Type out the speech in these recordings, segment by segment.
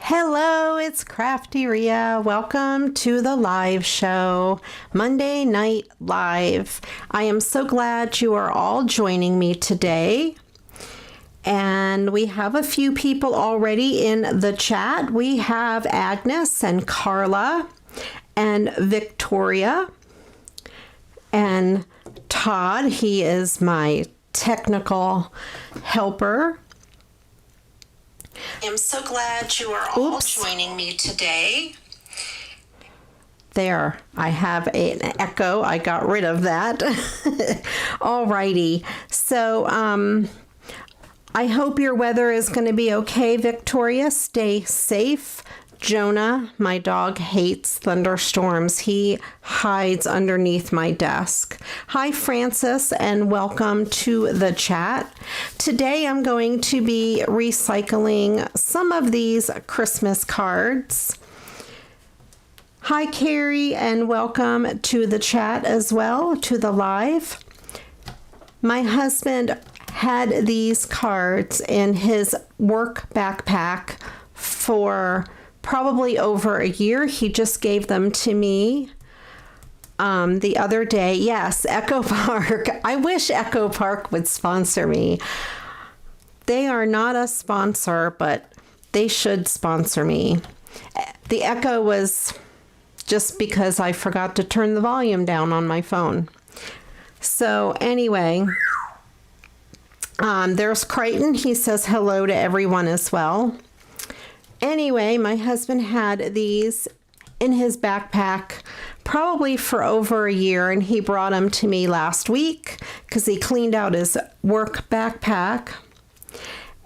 Hello, it's CraftyRia. Welcome to the live show, Monday Night Live. I am so glad you are all joining me today. And we have a few people already in the chat. We have Agnes and Carla and Victoria and Todd. He is my technical helper. I'm so glad you are all joining me today. There, I have an echo. I got rid of that. Alrighty. So, I hope your weather is going to be okay, Victoria. Stay safe. Jonah, my dog, hates thunderstorms. He hides underneath my desk. Hi, Francis, and welcome to the chat. Today, I'm going to be recycling some of these Christmas cards. Hi, Carrie, and welcome to the chat as well, to the live. My husband had these cards in his work backpack for probably over a year. He just gave them to me the other day. Yes, Echo Park. I wish Echo Park would sponsor me. They are not a sponsor, but they should sponsor me. The echo was just because I forgot to turn the volume down on my phone. So anyway, there's Crichton. He says hello to everyone as well. Anyway, my husband had these in his backpack probably for over a year, and he brought them to me last week because he cleaned out his work backpack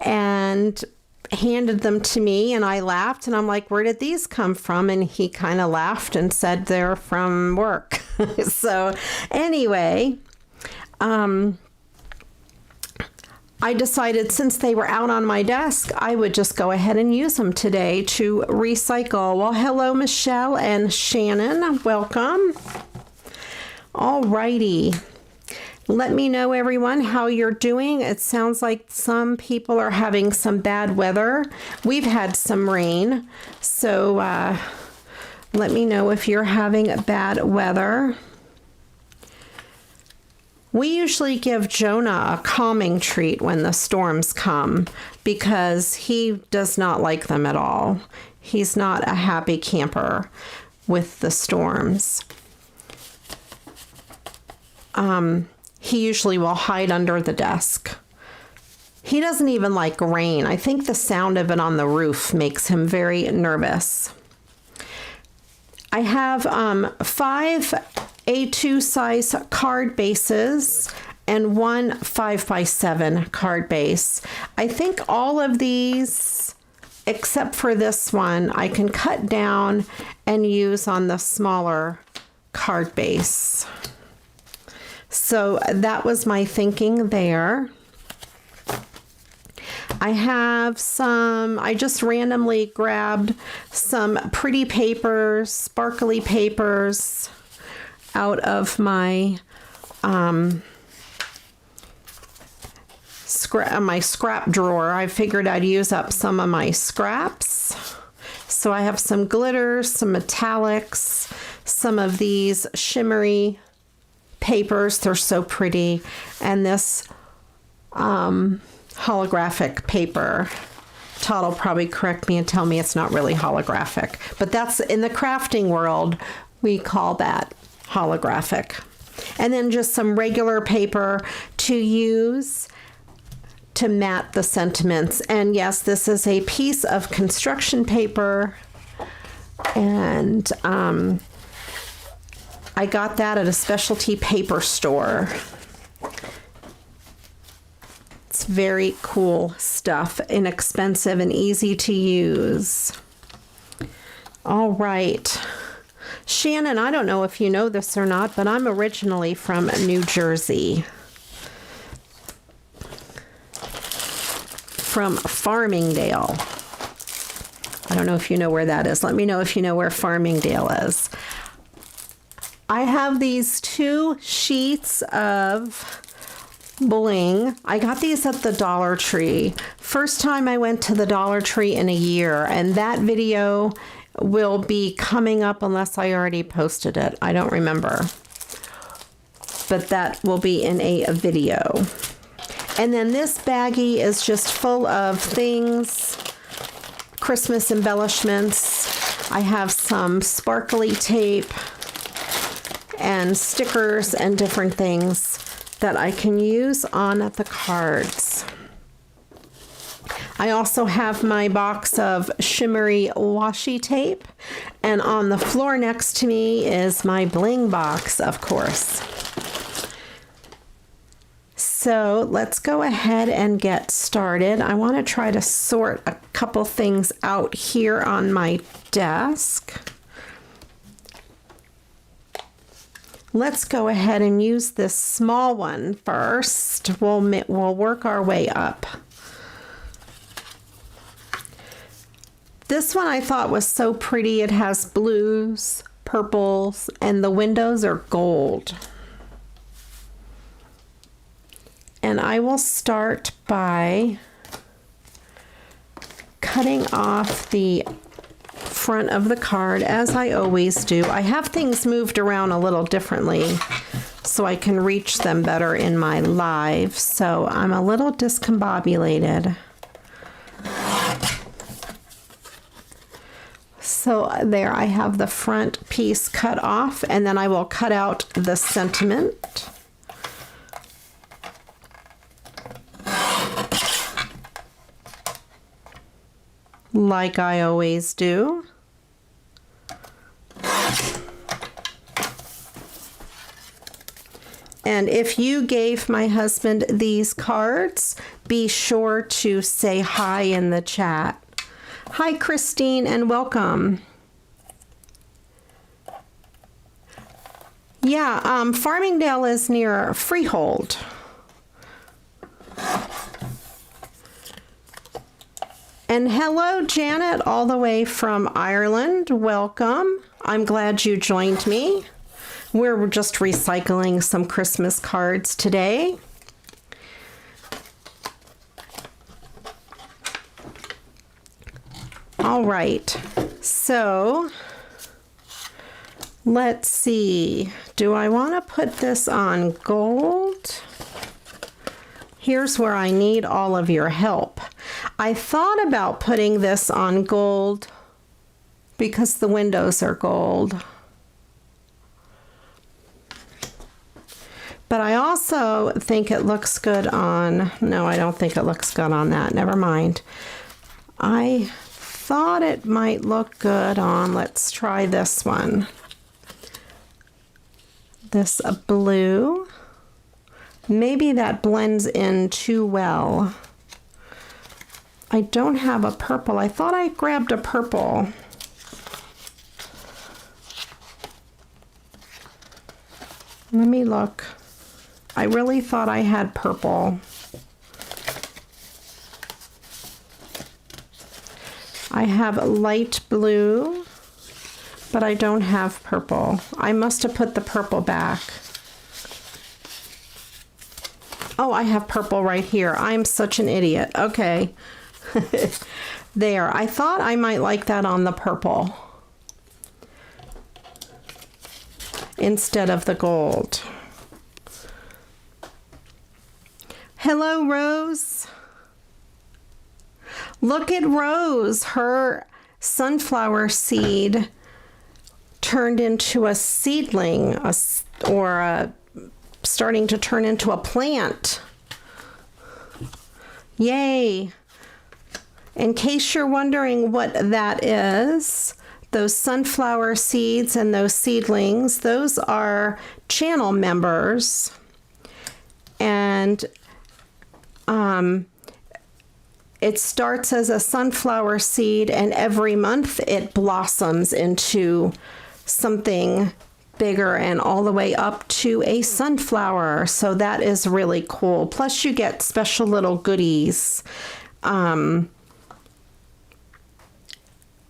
and handed them to me, and I laughed, and I'm like, where did these come from? And he kind of laughed and said they're from work. So anyway, I decided since they were out on my desk, I would just go ahead and use them today to recycle. Well, hello, Michelle and Shannon. Welcome. All righty. Let me know, everyone, how you're doing. It sounds like some people are having some bad weather. We've had some rain. So let me know if you're having bad weather. We usually give Jonah a calming treat when the storms come because he does not like them at all. He's not a happy camper with the storms. He usually will hide under the desk. He doesn't even like rain. I think the sound of it on the roof makes him very nervous. I have 5 A2 size card bases and one 5x7 card base. I think all of these, except for this one, I can cut down and use on the smaller card base. So that was my thinking there. I have I just randomly grabbed some pretty papers, sparkly papers out of my scrap drawer. I figured I'd use up some of my scraps. So I have some glitters, some metallics, some of these shimmery papers. They're so pretty. And this holographic paper. Todd will probably correct me and tell me it's not really holographic, but that's in the crafting world, we call that holographic. And then just some regular paper to use to mat the sentiments. And yes, this is a piece of construction paper, and I got that at a specialty paper store. It's very cool stuff, inexpensive and easy to use. All right. Shannon, I don't know if you know this or not, but I'm originally from New Jersey. From Farmingdale. I don't know if you know where that is. Let me know if you know where Farmingdale is. I have these 2 sheets of bling. I got these at the Dollar Tree. First time I went to the Dollar Tree in a year, and that video will be coming up unless I already posted it. I don't remember. But that will be in a video. And then this baggie is just full of things, Christmas embellishments. I have some sparkly tape and stickers and different things that I can use on the cards. I also have my box of shimmery washi tape, and on the floor next to me is my bling box, of course. So let's go ahead and get started. I want to try to sort a couple things out here on my desk. Let's go ahead and use this small one first. We'll work our way up. This one I thought was so pretty. It has blues, purples, and the windows are gold. And I will start by cutting off the front of the card, as I always do. I have things moved around a little differently so I can reach them better in my live. So I'm a little discombobulated. So there, I have the front piece cut off, and then I will cut out the sentiment. Like I always do. And if you gave my husband these cards, be sure to say hi in the chat. Hi, Christine, and welcome. Yeah, Farmingdale is near Freehold. And hello, Janet, all the way from Ireland. Welcome. I'm glad you joined me. We're just recycling some Christmas cards today. All right, so let's see. Do I want to put this on gold? Here's where I need all of your help. I thought about putting this on gold because the windows are gold. But I also think it looks good on, no, I don't think it looks good on that. Never mind. I thought it might look good on, let's try this one. This blue. Maybe that blends in too well. I don't have a purple. I thought I grabbed a purple. Let me look. I really thought I had purple. I have light blue, but I don't have purple. I must have put the purple back. Oh, I have purple right here. I'm such an idiot. Okay. There. I thought I might like that on the purple instead of the gold. Hello, Rose. Look at Rose. Her sunflower seed turned into a seedling, starting to turn into a plant. Yay. In case you're wondering what that is, those sunflower seeds and those seedlings, those are channel members. And it starts as a sunflower seed, and every month it blossoms into something bigger and all the way up to a sunflower. So that is really cool. Plus you get special little goodies,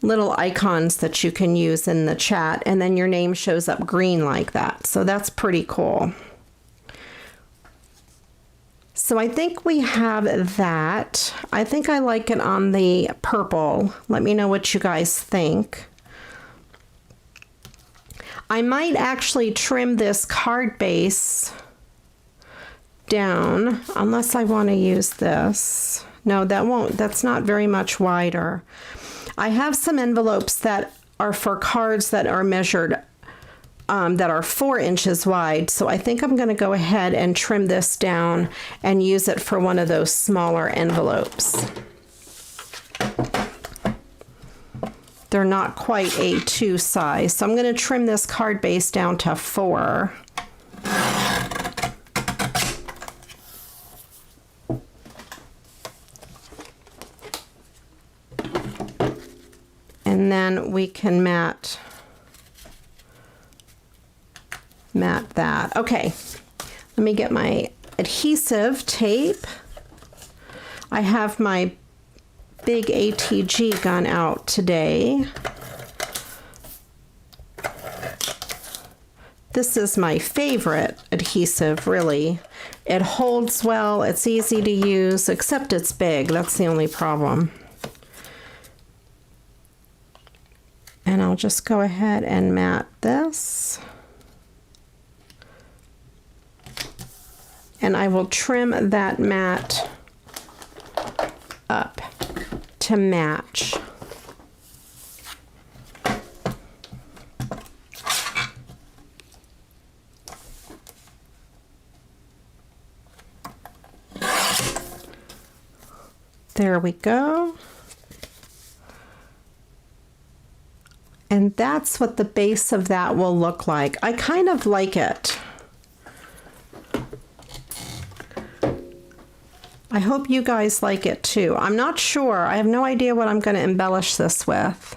little icons that you can use in the chat, and then your name shows up green like that. So that's pretty cool. So I think we have that. I think I like it on the purple. Let me know what you guys think. I might actually trim this card base down, unless I want to use this. No, that won't. That's not very much wider. I have some envelopes that are for cards that are measured, that are 4 inches wide. So I think I'm going to go ahead and trim this down and use it for one of those smaller envelopes. They're not quite A2 size. So I'm going to trim this card base down to 4. And then we can mat that. Okay, let me get my adhesive tape. I have my big ATG gun out today. This is my favorite adhesive, really. It holds well, it's easy to use, except it's big. That's the only problem. And I'll just go ahead and mat this. And I will trim that mat up to match. There we go. And that's what the base of that will look like. I kind of like it. I hope you guys like it too. I'm not sure. I have no idea what I'm going to embellish this with.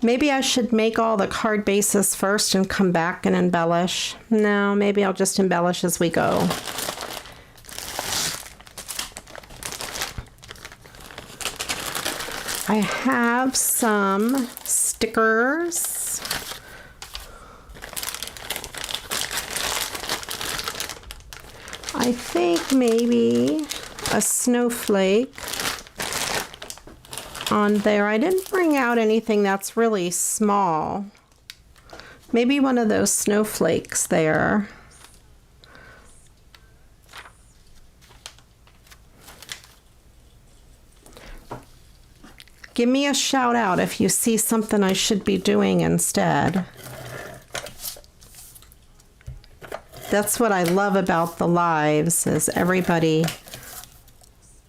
Maybe I should make all the card bases first and come back and embellish. No, maybe I'll just embellish as we go. I have some stickers. I think maybe a snowflake on there. I didn't bring out anything that's really small. Maybe one of those snowflakes there. Give me a shout out if you see something I should be doing instead. That's what I love about the lives, is everybody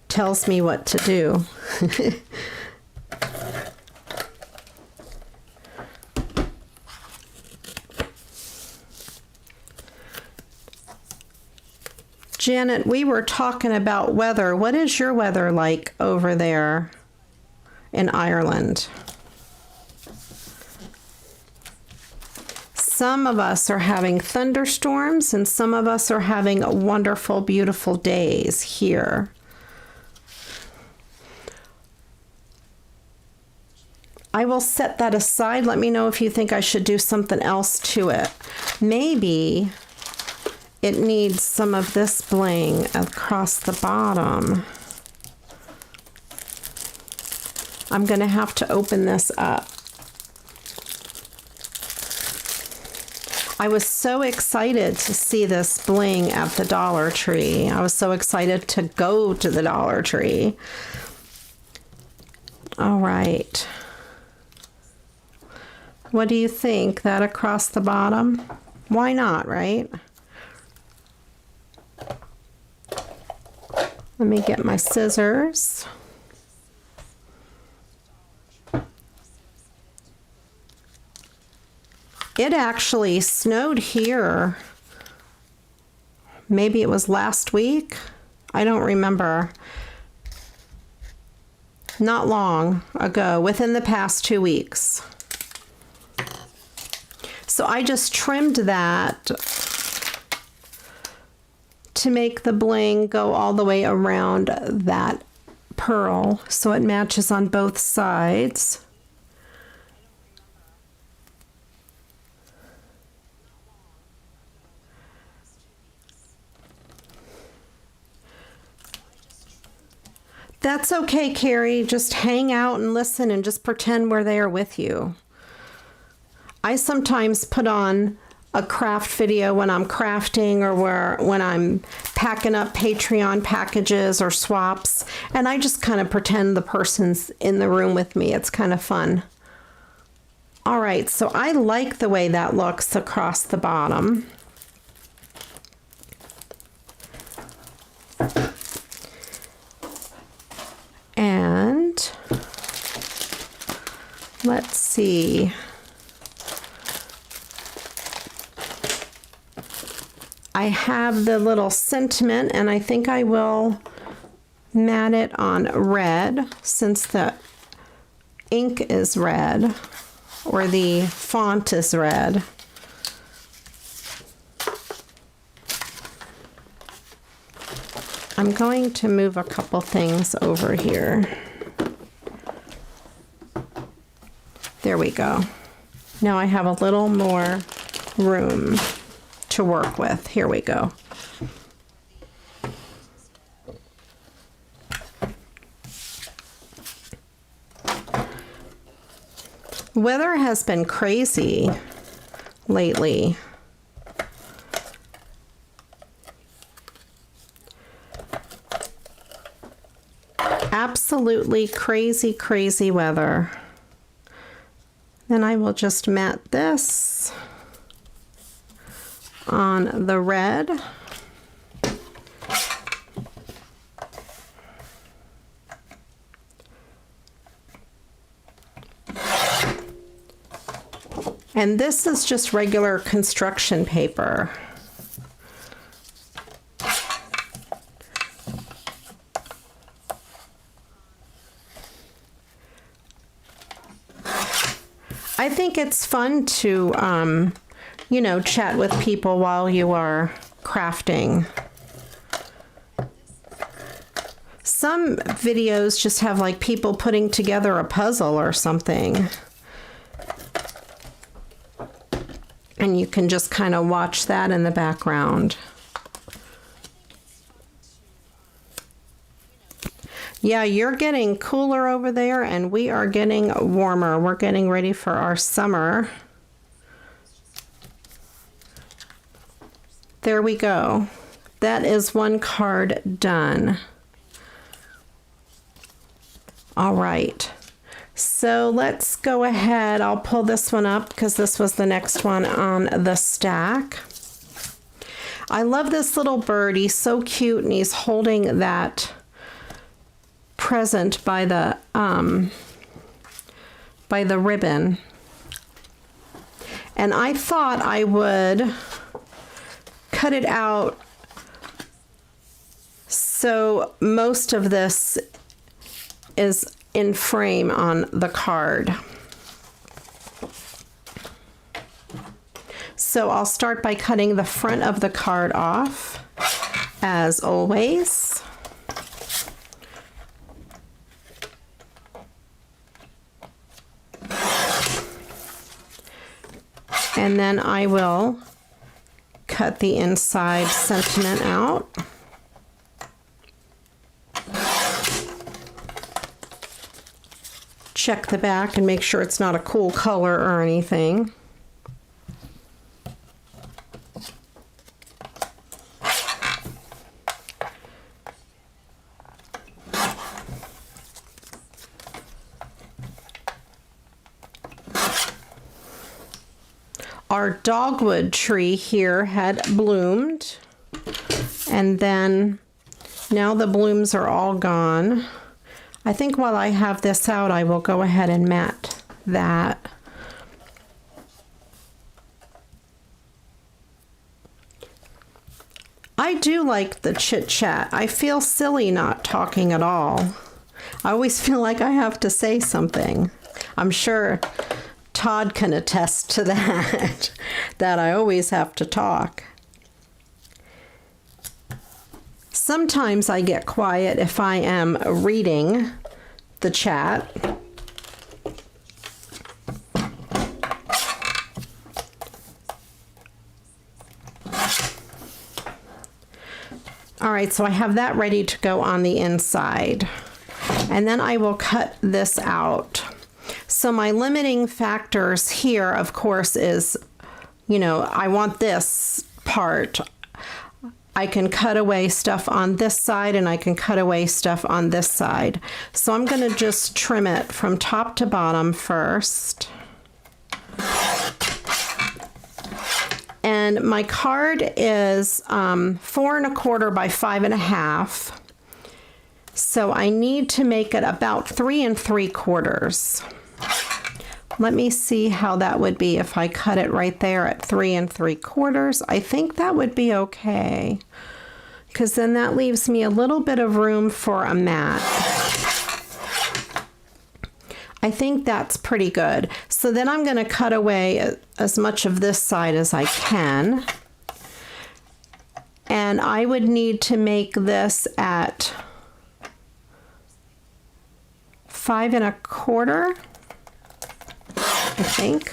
tells me what to do. Janet, we were talking about weather. What is your weather like over there in Ireland? Some of us are having thunderstorms and some of us are having wonderful, beautiful days here. I will set that aside. Let me know if you think I should do something else to it. Maybe it needs some of this bling across the bottom. I'm going to have to open this up. I was so excited to see this bling at the Dollar Tree. I was so excited to go to the Dollar Tree. All right. What do you think? That across the bottom? Why not, right? Let me get my scissors. It actually snowed here. Maybe it was last week. I don't remember. Not long ago, within the past 2 weeks. So I just trimmed that to make the bling go all the way around that pearl so it matches on both sides. That's okay, Carrie. Just hang out and listen and just pretend we're there with you. I sometimes put on a craft video when I'm crafting or when I'm packing up Patreon packages or swaps, and I just kind of pretend the person's in the room with me. It's kind of fun. All right, so I like the way that looks across the bottom. And let's see. I have the little sentiment, and I think I will mat it on red since the ink is red, or the font is red. I'm going to move a couple things over here. There we go. Now I have a little more room to work with. Here we go. Weather has been crazy lately. Absolutely crazy, crazy weather. Then I will just mat this on the red. And this is just regular construction paper. I think it's fun to, you know, chat with people while you are crafting. Some videos just have like people putting together a puzzle or something. And you can just kind of watch that in the background. Yeah, you're getting cooler over there and we are getting warmer. We're getting ready for our summer. There we go. That is one card done. All right. So let's go ahead. I'll pull this one up because this was the next one on the stack. I love this little bird. He's so cute and he's holding that present by the ribbon. And I thought I would cut it out so most of this is in frame on the card. So I'll start by cutting the front of the card off, as always. And then I will cut the inside sentiment out. Check the back and make sure it's not a cool color or anything. Our dogwood tree here had bloomed, and then now the blooms are all gone. I think while I have this out, I will go ahead and mat that. I do like the chit chat. I feel silly not talking at all. I always feel like I have to say something. I'm sure Todd can attest to that, that I always have to talk. Sometimes I get quiet if I am reading the chat. All right, so I have that ready to go on the inside. and then I will cut this out. So my limiting factors here, of course, is, you know, I want this part. I can cut away stuff on this side and I can cut away stuff on this side. So I'm going to just trim it from top to bottom first. And my card is 4 1/4 by 5 1/2. So I need to make it about 3 3/4. Let me see how that would be if I cut it right there at 3 3/4. I think that would be okay, because then that leaves me a little bit of room for a mat. I think that's pretty good. So then I'm going to cut away as much of this side as I can. And I would need to make this at 5 1/4. I think.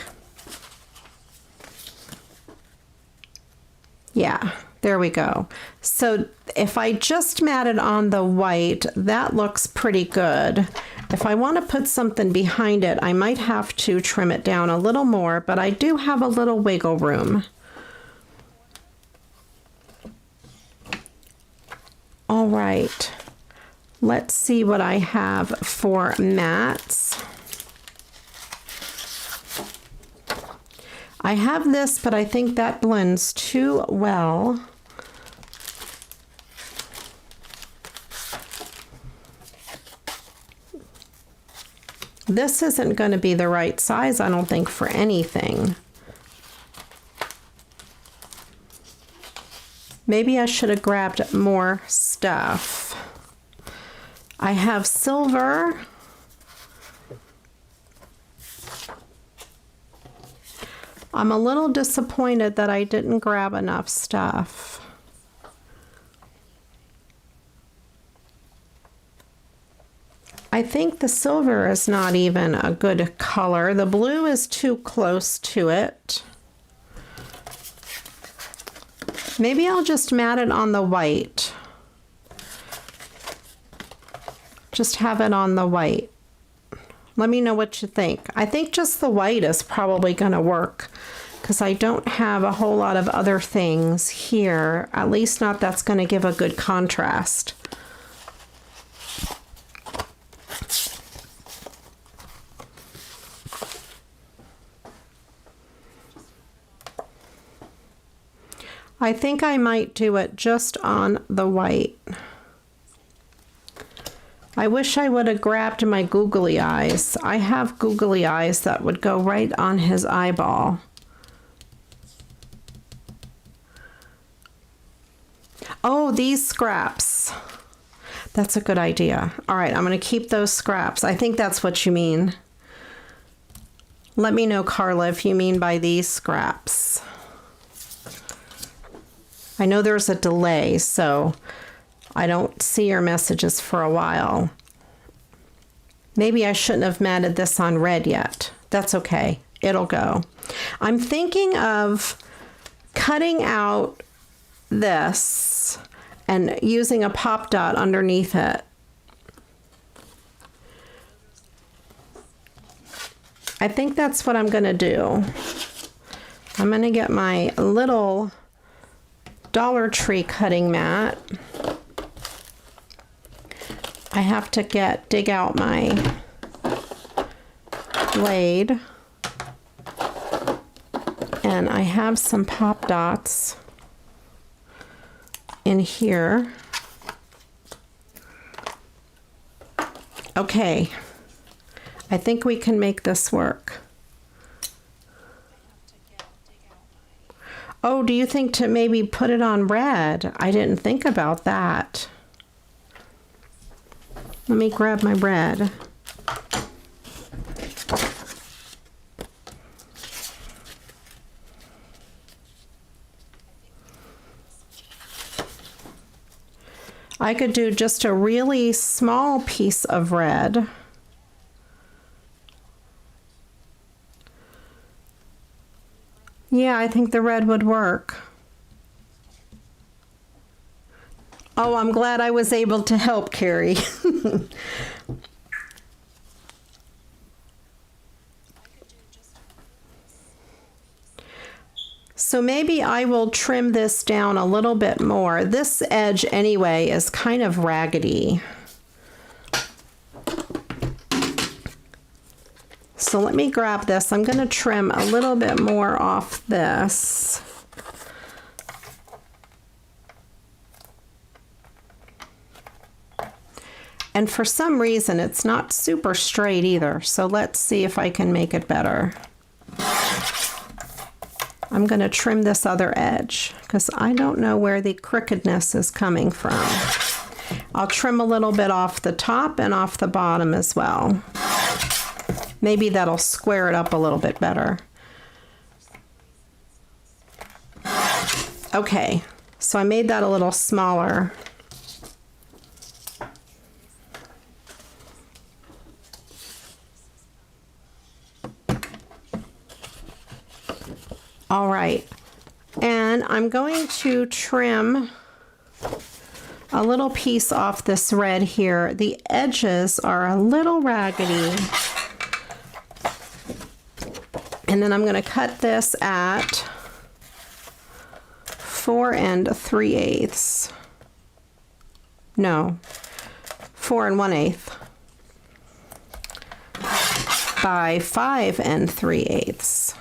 Yeah, there we go. So if I just mat it on the white, that looks pretty good. If I want to put something behind it, I might have to trim it down a little more, but I do have a little wiggle room. All right, let's see what I have for mats. I have this, but I think that blends too well. This isn't going to be the right size, I don't think, for anything. Maybe I should have grabbed more stuff. I have silver. I'm a little disappointed that I didn't grab enough stuff. I think the silver is not even a good color. The blue is too close to it. Maybe I'll just mat it on the white. Just have it on the white. Let me know what you think. I think just the white is probably going to work, because I don't have a whole lot of other things here. At least not that's going to give a good contrast. I think I might do it just on the white. I wish I would have grabbed my googly eyes. I have googly eyes that would go right on his eyeball. Oh, these scraps. That's a good idea. All right, I'm going to keep those scraps. I think that's what you mean. Let me know, Carla, if you mean by these scraps. I know there's a delay, so I don't see your messages for a while. Maybe I shouldn't have matted this on red yet. That's okay. It'll go. I'm thinking of cutting out this and using a pop dot underneath it. I think that's what I'm going to do. I'm going to get my little Dollar Tree cutting mat. I have to dig out my blade, and I have some pop dots in here. Okay, I think we can make this work. Oh, do you think to maybe put it on red? I didn't think about that. Let me grab my red. I could do just a really small piece of red. Yeah, I think the red would work. Oh, I'm glad I was able to help, Carrie. So maybe I will trim this down a little bit more. This edge anyway is kind of raggedy. So let me grab this. I'm going to trim a little bit more off this. And for some reason, it's not super straight either. So let's see if I can make it better. I'm going to trim this other edge because I don't know where the crookedness is coming from. I'll trim a little bit off the top and off the bottom as well. Maybe that'll square it up a little bit better. Okay, so I made that a little smaller. All right, and I'm going to trim a little piece off this red here. The edges are a little raggedy. And then I'm going to cut this at 4 3/8. No, 4 1/8 by 5 3/8.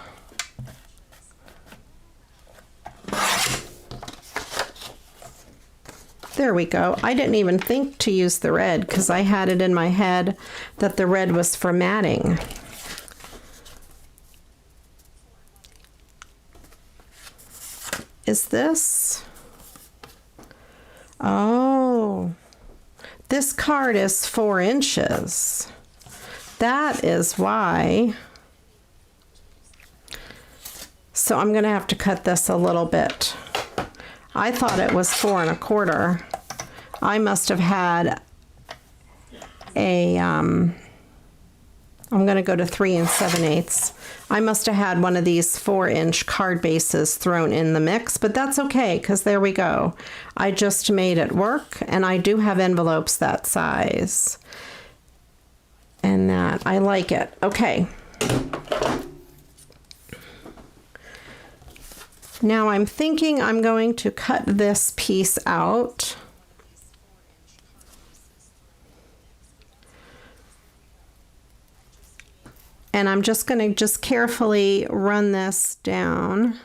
There we go. I didn't even think to use the red because I had it in my head that the red was for matting. Is this? Oh, this card is 4 inches. That is why. So I'm going to have to cut this a little bit. I thought it was 4 1/4. I must have had a, I'm going to go to 3 7/8. I must have had one of these 4-inch card bases thrown in the mix, but that's okay because there we go. I just made it work, and I do have envelopes that size. And that, I like it. Okay. Now I'm thinking I'm going to cut this piece out. And I'm just going to carefully run this down.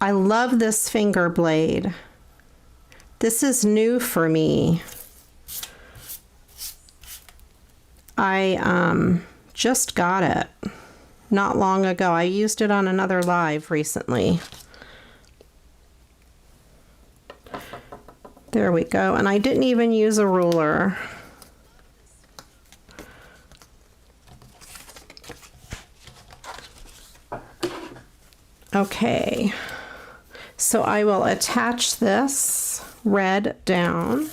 I love this finger blade. This is new for me. I just got it not long ago. I used it on another live recently. There we go. And I didn't even use a ruler. Okay. So I will attach this red down.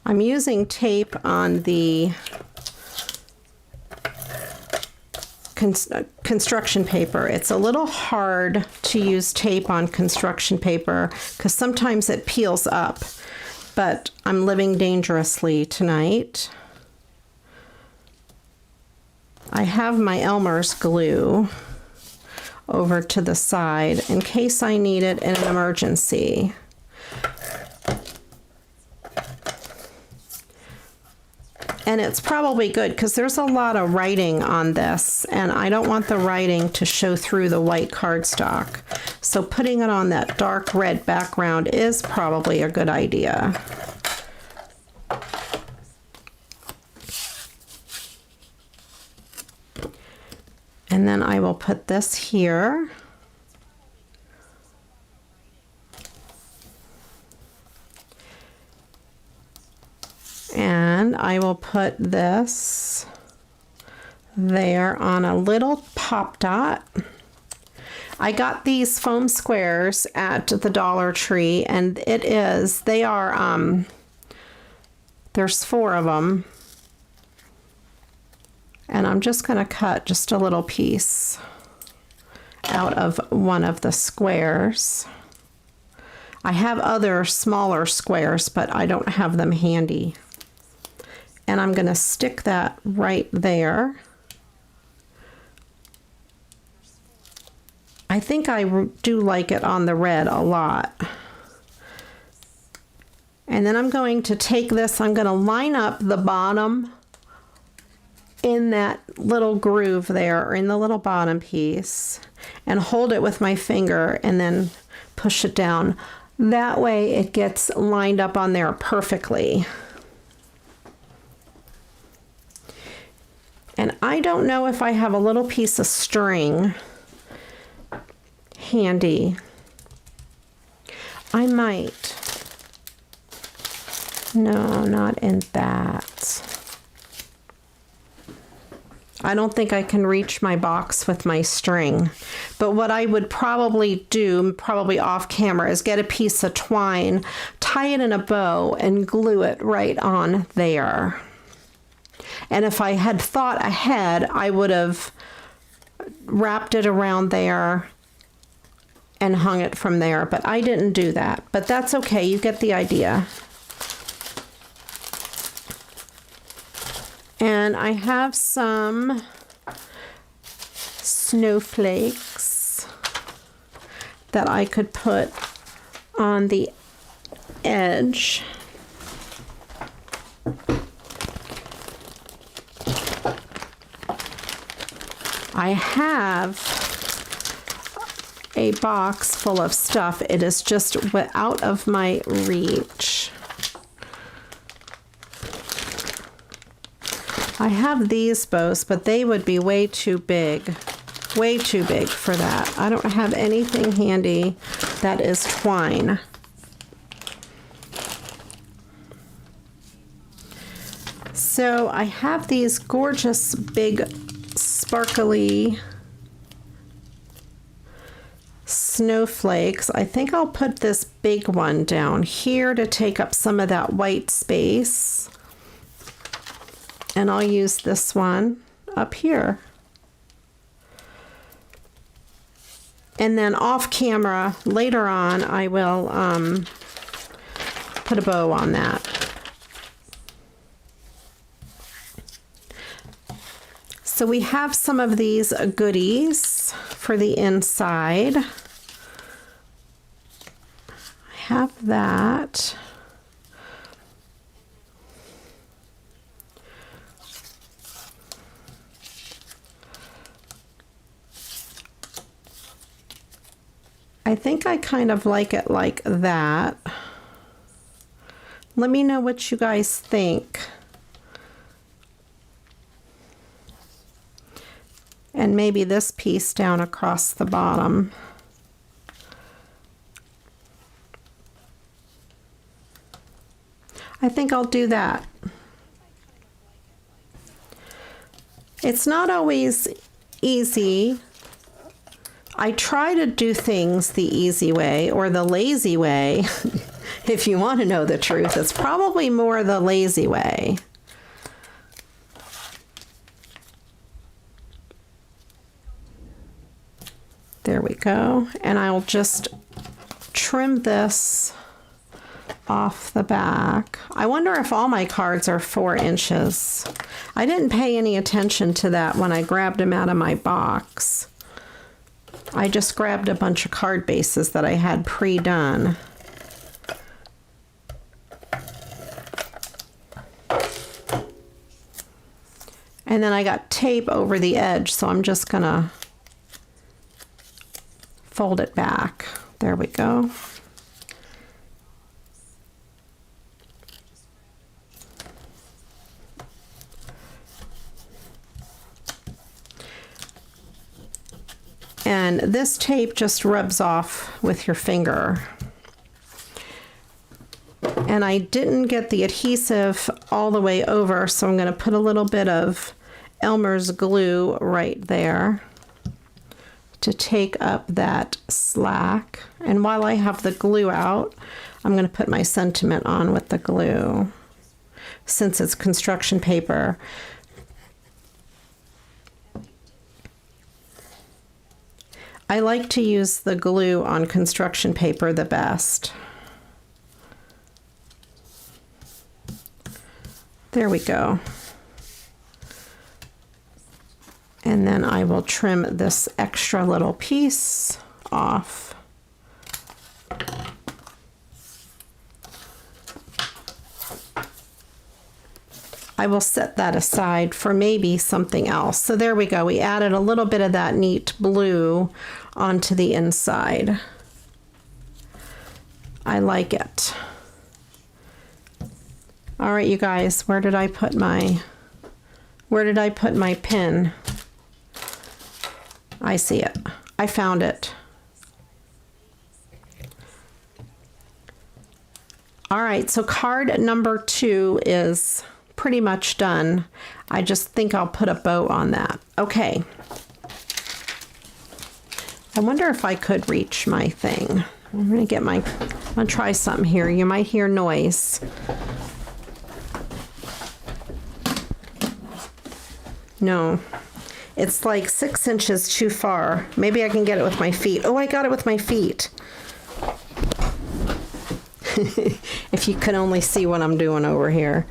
I'm using tape on the construction paper. It's a little hard to use tape on construction paper because sometimes it peels up, but I'm living dangerously tonight. I have my Elmer's glue over to the side in case I need it in an emergency. And it's probably good because there's a lot of writing on this, and I don't want the writing to show through the white cardstock. So putting it on that dark red background is probably a good idea. And then I will put this here. And I will put this there on a little pop dot. I got these foam squares at the Dollar Tree, and they are, there's 4 of them. And I'm just going to cut just a little piece out of one of the squares. I have other smaller squares, but I don't have them handy. And I'm going to stick that right there. I think I do like it on the red a lot. And then I'm going to take this, I'm going to line up the bottom in that little groove there, or in the little bottom piece, and hold it with my finger and then push it down. That way it gets lined up on there perfectly. And I don't know if I have a little piece of string handy. I might. No, not in that. I don't think I can reach my box with my string. But what I would probably do, probably off camera, is get a piece of twine, tie it in a bow, and glue it right on there. And if I had thought ahead, I would have wrapped it around there and hung it from there. But I didn't do that. But that's okay, you get the idea. And I have some snowflakes that I could put on the edge. I have a box full of stuff. It is just out of my reach. I have these bows, but they would be way too big for that. I don't have anything handy that is twine. So I have these gorgeous big sparkly snowflakes. I think I'll put this big one down here to take up some of that white space. And I'll use this one up here. And then off camera, later on, I will put a bow on that. So we have some of these goodies for the inside. I have that. I think I kind of like it like that. Let me know what you guys think. And maybe this piece down across the bottom. I think I'll do that. It's not always easy. I try to do things the easy way or the lazy way. If you want to know the truth, it's probably more the lazy way. There we go. And I'll just trim this off the back. I wonder if all my cards are 4 inches. I didn't pay any attention to that when I grabbed them out of my box. I just grabbed a bunch of card bases that I had pre-done. And then I got tape over the edge, so I'm just gonna fold it back. There we go. And this tape just rubs off with your finger. And I didn't get the adhesive all the way over, so I'm going to put a little bit of Elmer's glue right there to take up that slack. And while I have the glue out, I'm going to put my sentiment on with the glue, since it's construction paper. I like to use the glue on construction paper the best. There we go. And then I will trim this extra little piece off. I will set that aside for maybe something else. So there we go. We added a little bit of that neat blue onto the inside. I like it. All right, you guys, where did I put my pin? I see it. I found it. All right, so card number 2 is pretty much done. I just think I'll put a bow on that. Okay. I wonder if I could reach my thing. I'm gonna try something here. You might hear noise. No, it's like 6 inches too far. Maybe I can get it with my feet. Oh, I got it with my feet. If you could only see what I'm doing over here.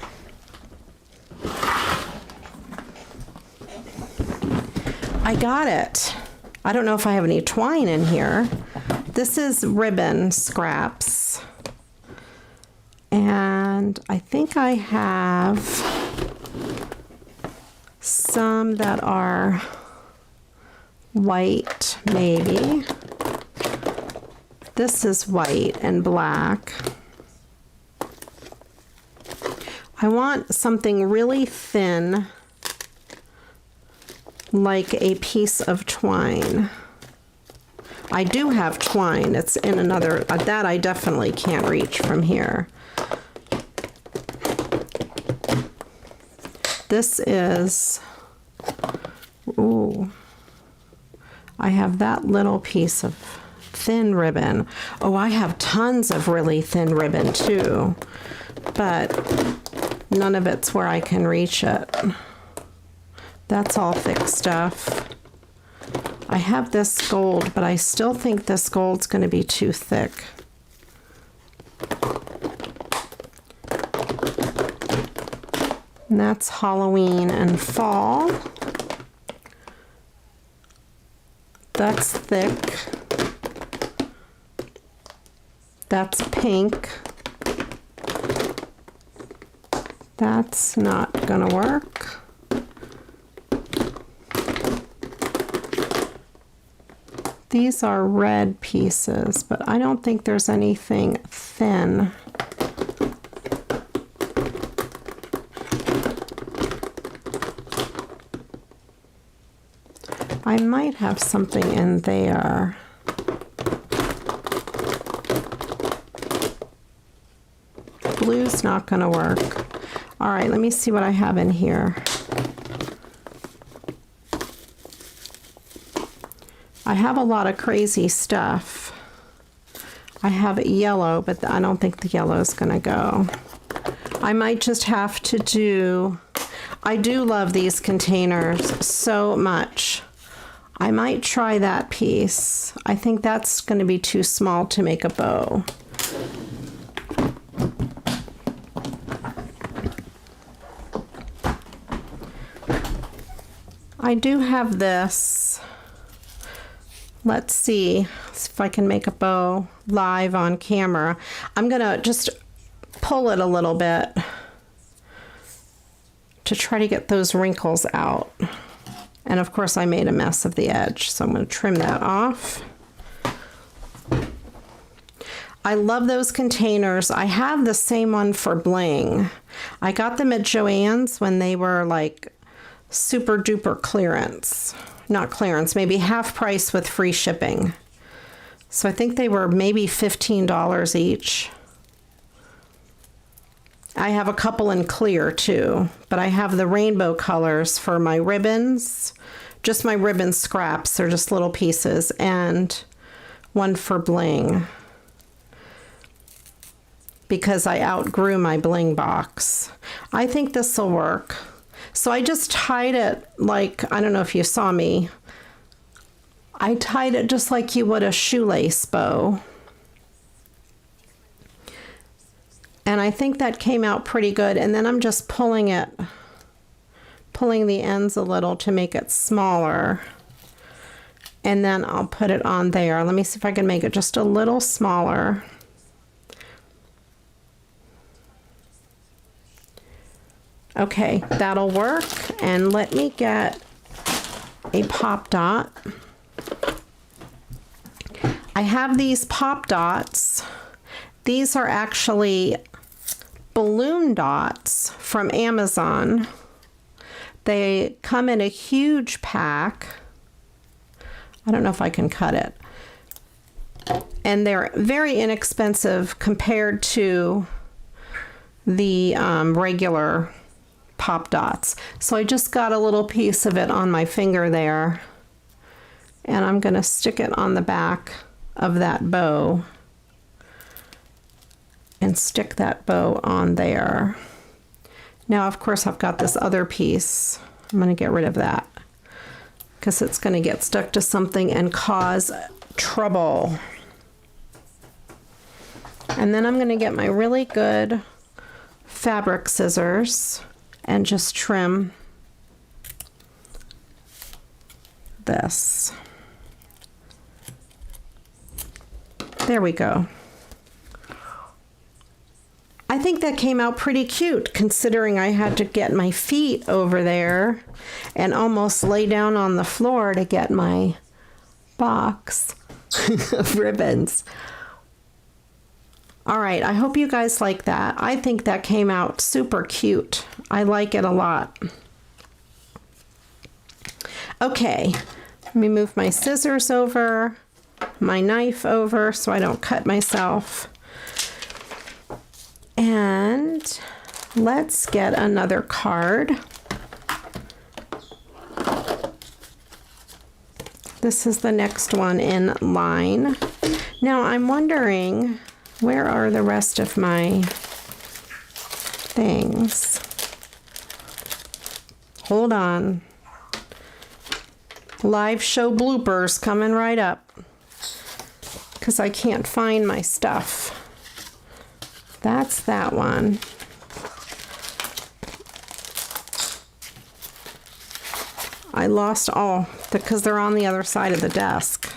I got it. I don't know if I have any twine in here. This is ribbon scraps. And I think I have some that are white, maybe. This is white and black. I want something really thin, like a piece of twine. I do have twine. It's in another, that I definitely can't reach from here. This is, ooh, I have that little piece of thin ribbon. Oh, I have tons of really thin ribbon too, but none of it's where I can reach it. That's all thick stuff. I have this gold, but I still think this gold's going to be too thick. And that's Halloween and fall. That's thick. That's pink. That's not gonna work. These are red pieces, but I don't think there's anything thin. I might have something in there. Blue's not going to work. All right, let me see what I have in here. I have a lot of crazy stuff. I have yellow, but I don't think the yellow is going to go. I might just have to do... I do love these containers so much. I might try that piece. I think that's going to be too small to make a bow. I do have this. Let's see if I can make a bow live on camera. I'm going to just pull it a little bit to try to get those wrinkles out. And of course I made a mess of the edge, so I'm going to trim that off. I love those containers. I have the same one for bling. I got them at Joann's when they were like super duper clearance. Not clearance, maybe half price with free shipping. So I think they were maybe $15 each. I have a couple in clear too, but I have the rainbow colors for my ribbons, just my ribbon scraps, they're just little pieces, and one for bling because I outgrew my bling box. I think this will work. So I just tied it like, I don't know if you saw me, I tied it just like you would a shoelace bow. And I think that came out pretty good. And then I'm just pulling the ends a little to make it smaller. And then I'll put it on there. Let me see if I can make it just a little smaller. Okay, that'll work. And let me get a pop dot. I have these pop dots. These are actually balloon dots from Amazon. They come in a huge pack. I don't know if I can cut it. And they're very inexpensive compared to the regular pop dots. So I just got a little piece of it on my finger there. And I'm going to stick it on the back of that bow. And stick that bow on there. Now, of course, I've got this other piece. I'm going to get rid of that because it's going to get stuck to something and cause trouble. And then I'm going to get my really good fabric scissors and just trim this. There we go. I think that came out pretty cute considering I had to get my feet over there and almost lay down on the floor to get my box of ribbons. All right, I hope you guys like that. I think that came out super cute. I like it a lot. Okay, let me move my scissors over, my knife over so I don't cut myself. And let's get another card. This is the next one in line. Now I'm wondering, where are the rest of my things? Hold on. Live show bloopers coming right up because I can't find my stuff. That's that one. I lost all because they're on the other side of the desk.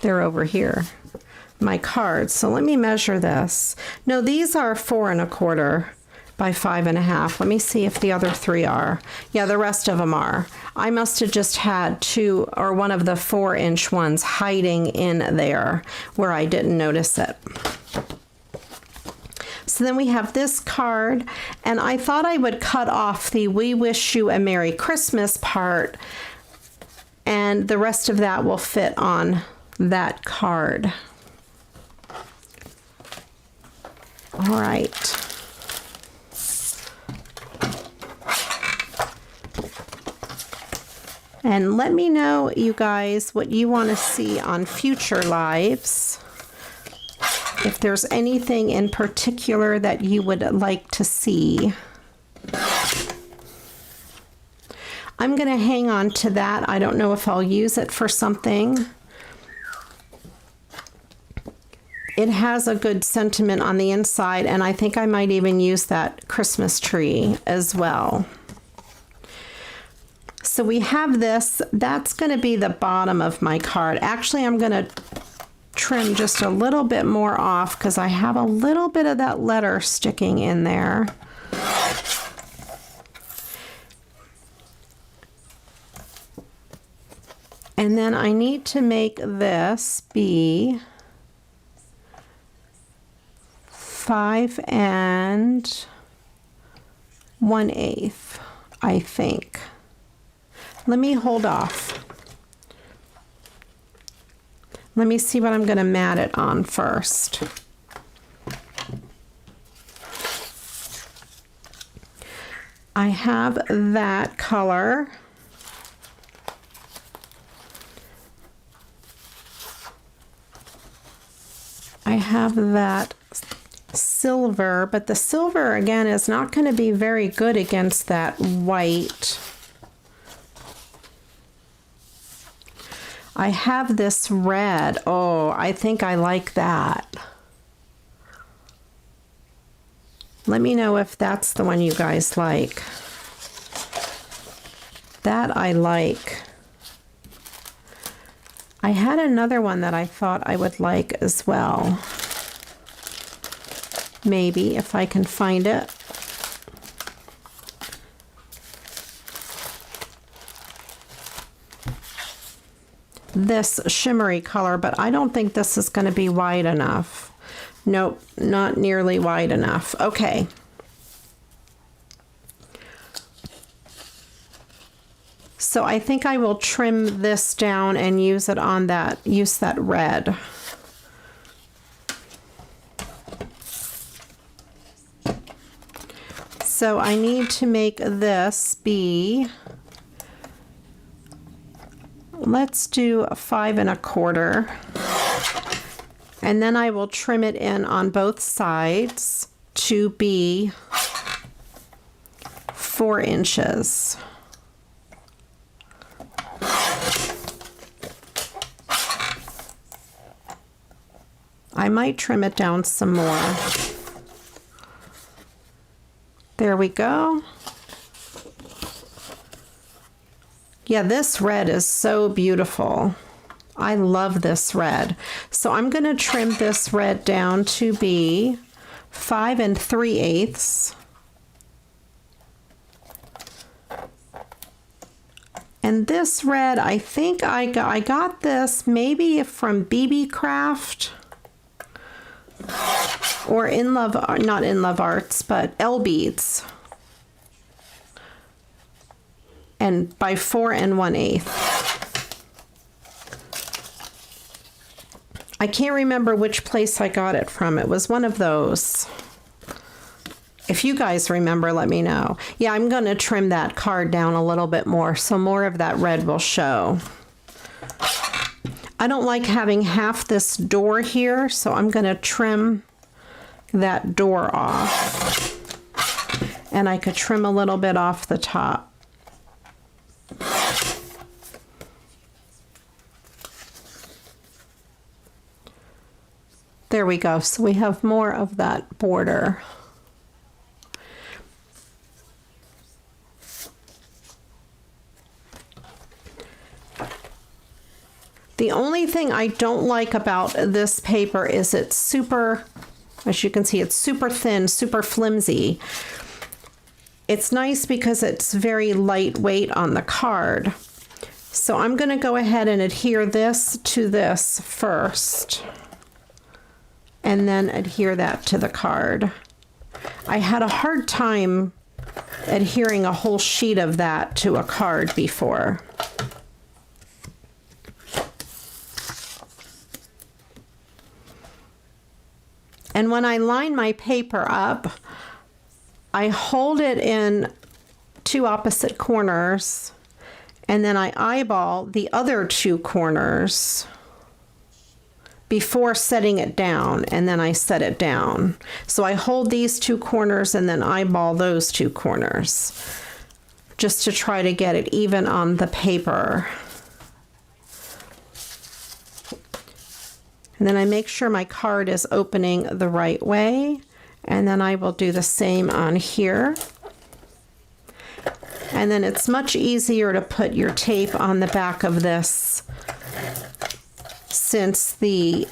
They're over here. My cards. So let me measure this. No, these are 4 1/4 by 5 1/2. Let me see if the other 3 are. Yeah, the rest of them are. I must have just had 2 or one of the 4-inch ones hiding in there where I didn't notice it. So then we have this card, and I thought I would cut off the "We Wish You a Merry Christmas" part, and the rest of that will fit on that card. All right. And let me know, you guys, what you want to see on future lives. If there's anything in particular that you would like to see. I'm going to hang on to that. I don't know if I'll use it for something. It has a good sentiment on the inside, and I think I might even use that Christmas tree as well. So we have this. That's going to be the bottom of my card. Actually, I'm going to trim just a little bit more off because I have a little bit of that letter sticking in there. And then I need to make this be 5 1/8, I think. Let me hold off. Let me see what I'm going to mat it on first. I have that color. I have that silver, but the silver again is not going to be very good against that white. I have this red. Oh, I think I like that. Let me know if that's the one you guys like. That I like. I had another one that I thought I would like as well. Maybe if I can find it. This shimmery color, but I don't think this is going to be wide enough. Nope, not nearly wide enough. Okay. So I think I will trim this down and use it on that, use that red. So I need to make this be, let's do 5 1/4. And then I will trim it in on both sides to be 4 inches. I might trim it down some more. There we go. Yeah, this red is so beautiful. I love this red. So I'm going to trim this red down to be 5 3/8. And this red, I think I got this maybe from BB Craft or In Love, not In Love Arts, but L Beads. And by 4 1/8. I can't remember which place I got it from. It was one of those. If you guys remember, let me know. Yeah, I'm going to trim that card down a little bit more so more of that red will show. I don't like having half this door here, so I'm going to trim that door off. And I could trim a little bit off the top. There we go. So we have more of that border. The only thing I don't like about this paper is it's super, as you can see, it's super thin, super flimsy. It's nice because it's very lightweight on the card. So I'm going to go ahead and adhere this to this first, and then adhere that to the card. I had a hard time adhering a whole sheet of that to a card before. And when I line my paper up, I hold it in 2 opposite corners, and then I eyeball the other 2 corners before setting it down, and then I set it down. So I hold these 2 corners and then eyeball those 2 corners just to try to get it even on the paper. And then I make sure my card is opening the right way, and then I will do the same on here. And then it's much easier to put your tape on the back of this since the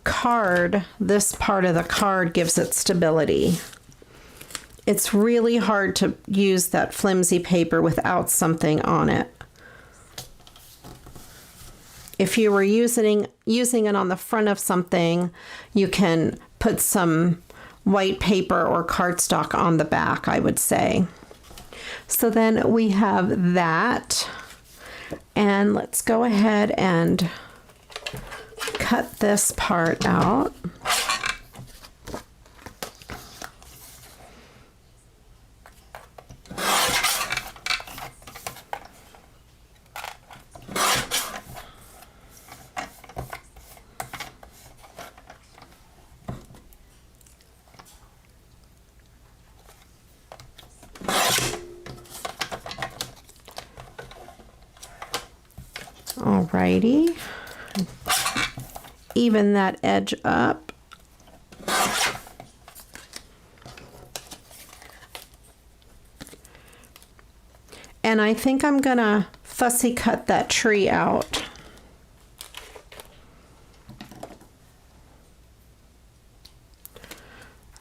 card, this part of the card gives it stability. It's really hard to use that flimsy paper without something on it. If you were using it on the front of something, you can put some white paper or cardstock on the back, I would say. So then we have that, and let's go ahead and cut this part out. All Alrighty. Even that edge up. And I think I'm gonna fussy cut that tree out.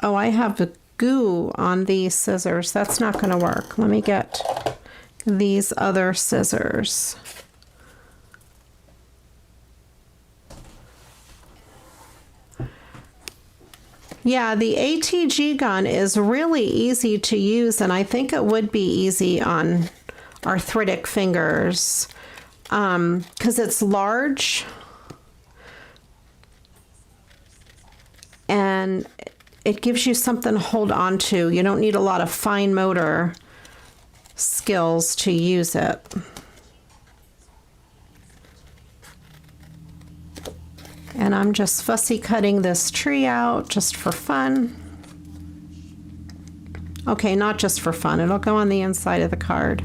Oh, I have the goo on these scissors. That's not gonna work. Let me get these other scissors. Yeah, the ATG gun is really easy to use, and I think it would be easy on arthritic fingers because it's large and it gives you something to hold on to. You don't need a lot of fine motor skills to use it. And I'm just fussy cutting this tree out just for fun. Okay, not just for fun. It'll go on the inside of the card.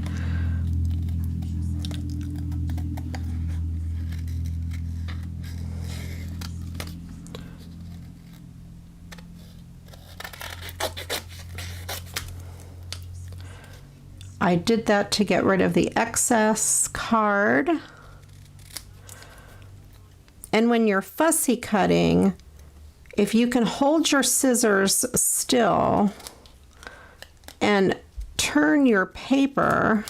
I did that to get rid of the excess card. And when you're fussy cutting, if you can hold your scissors still and turn your paper,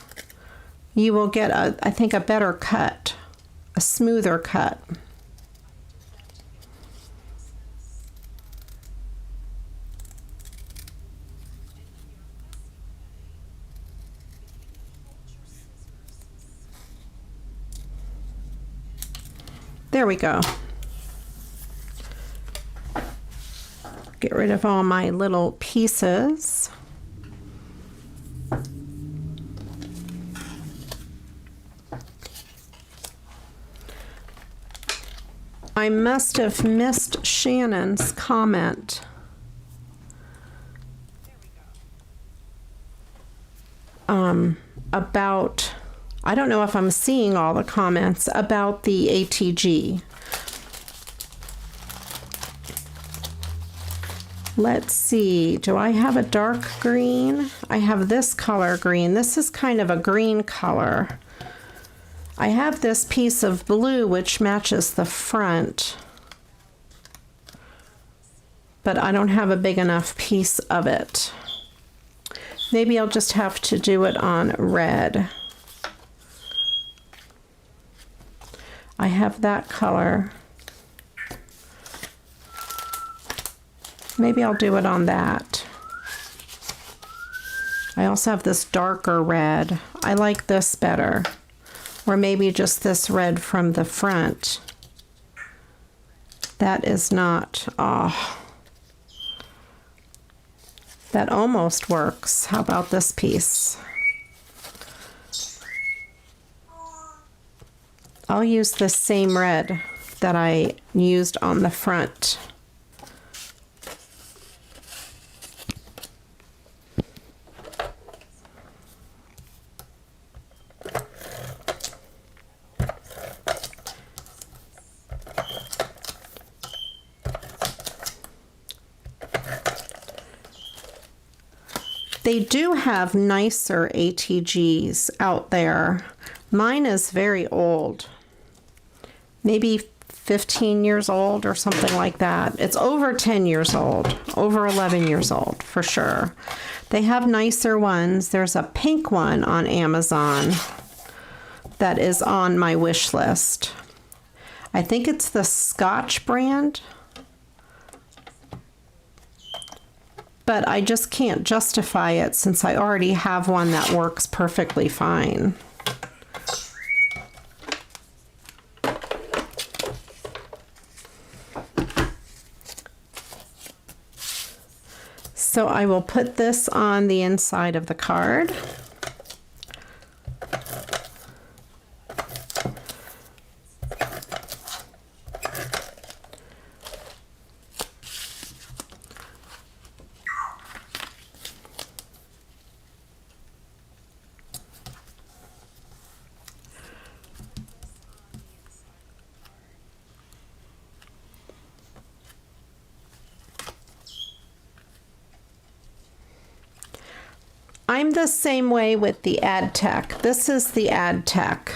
you will get, I think, a better cut, a smoother cut. There we go. Get rid of all my little pieces. I must have missed Shannon's comment. About, I don't know if I'm seeing all the comments about the ATG. Let's see, do I have a dark green? I have this color green. This is kind of a green color. I have this piece of blue which matches the front, but I don't have a big enough piece of it. Maybe I'll just have to do it on red. I have that color. Maybe I'll do it on that. I also have this darker red. I like this better. Or maybe just this red from the front. That is not, oh. That almost works. How about this piece? I'll use the same red that I used on the front. They do have nicer ATGs out there. Mine is very old. Maybe 15 years old or something like that. It's over 10 years old, over 11 years old for sure. They have nicer ones. There's a pink one on Amazon that is on my wish list. I think it's the Scotch brand, but I just can't justify it since I already have one that works perfectly fine. So I will put this on the inside of the card. I'm the same way with the ad tech. This is the ad tech.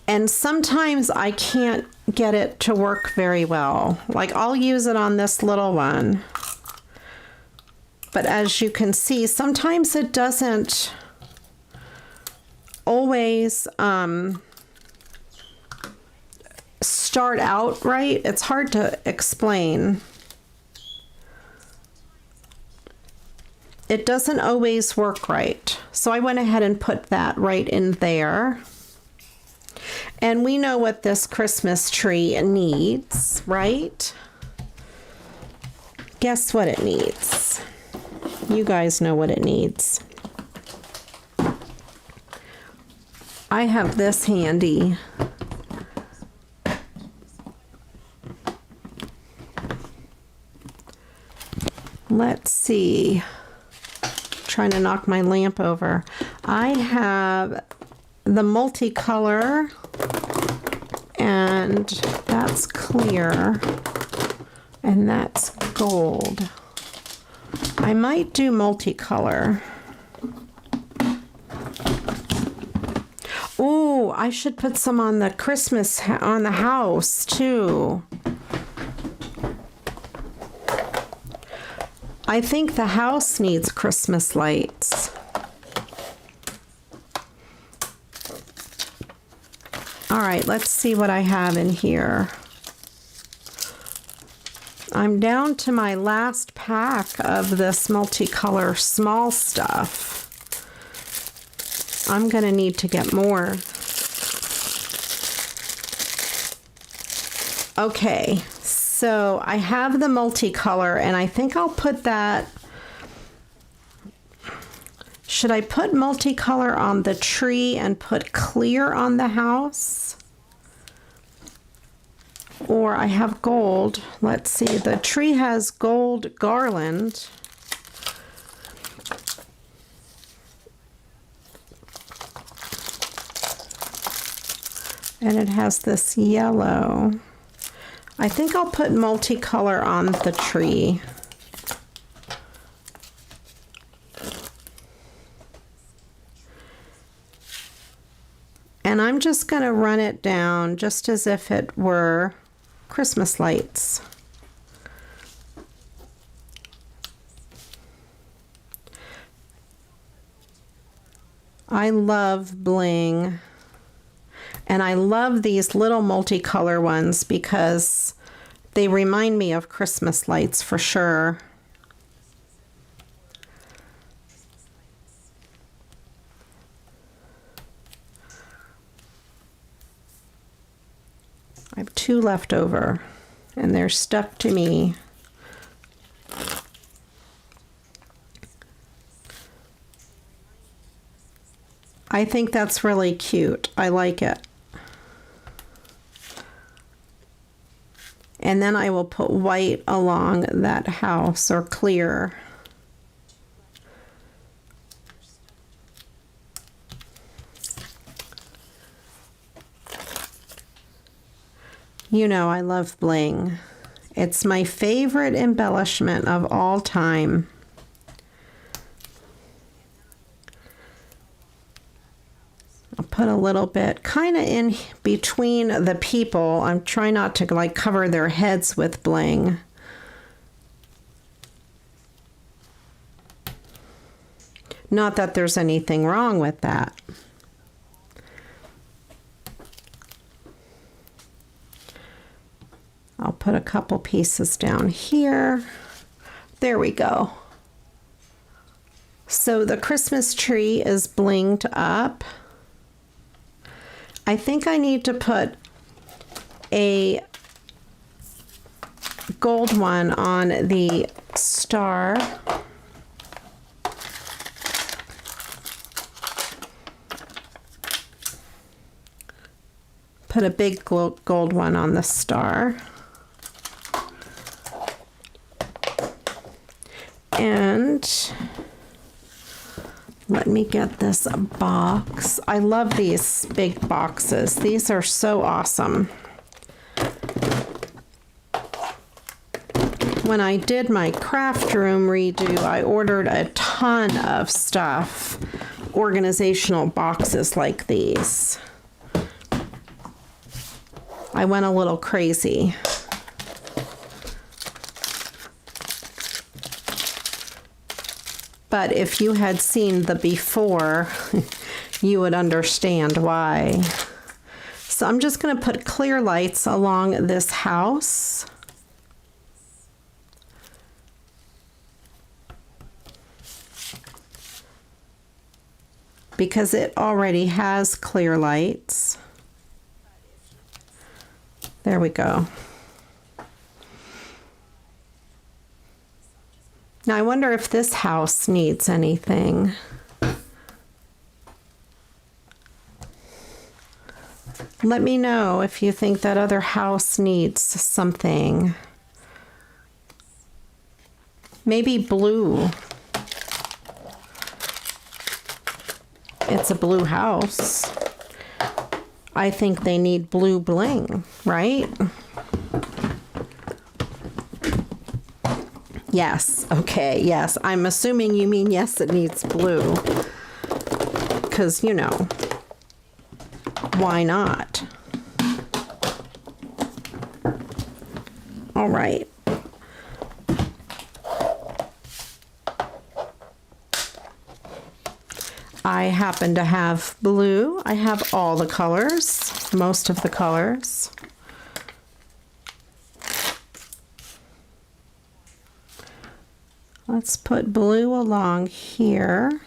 And sometimes I can't get it to work very well. Like I'll use it on this little one. But as you can see, sometimes it doesn't always start out right. It's hard to explain. It doesn't always work right. So I went ahead and put that right in there. And we know what this Christmas tree needs, right? Guess what it needs? You guys know what it needs. I have this handy. Let's see. Trying to knock my lamp over. I have the multicolor, and that's clear, and that's gold. I might do multicolor. Ooh, I should put some on the Christmas on the house too. I think the house needs Christmas lights. All right, let's see what I have in here. I'm down to my last pack of this multicolor small stuff. I'm gonna need to get more. Okay, so I have the multicolor, and I think I'll put that. Should I put multicolor on the tree and put clear on the house? Or I have gold. Let's see, the tree has gold garland. And it has this yellow. I think I'll put multicolor on the tree. And I'm just going to run it down just as if it were Christmas lights. I love bling. And I love these little multicolor ones because they remind me of Christmas lights for sure. I have 2 left over, and they're stuck to me. I think that's really cute. I like it. And then I will put white along that house, or clear. You know I love bling. It's my favorite embellishment of all time. I'll put a little bit kind of in between the people. I'm trying not to like cover their heads with bling. Not that there's anything wrong with that. I'll put a couple pieces down here. There we go. So the Christmas tree is blinged up. I think I need to put a gold one on the star. Put a big gold one on the star. And let me get this box. I love these big boxes. These are so awesome. When I did my craft room redo, I ordered a ton ton of stuff, organizational boxes like these. I went a little crazy. But if you had seen the before, you would understand why. So I'm just going to put clear lights along this house. Because it already has clear lights. There we go. Now I wonder if this house needs anything. Let me know if you think that other house needs something. Maybe blue. It's a blue house. I think they need blue bling, right? Yes, okay, yes. I'm assuming you mean yes, it needs blue. Because, you know, why not? All right. I happen to have blue. I have all the colors, most of the colors. Let's put blue along here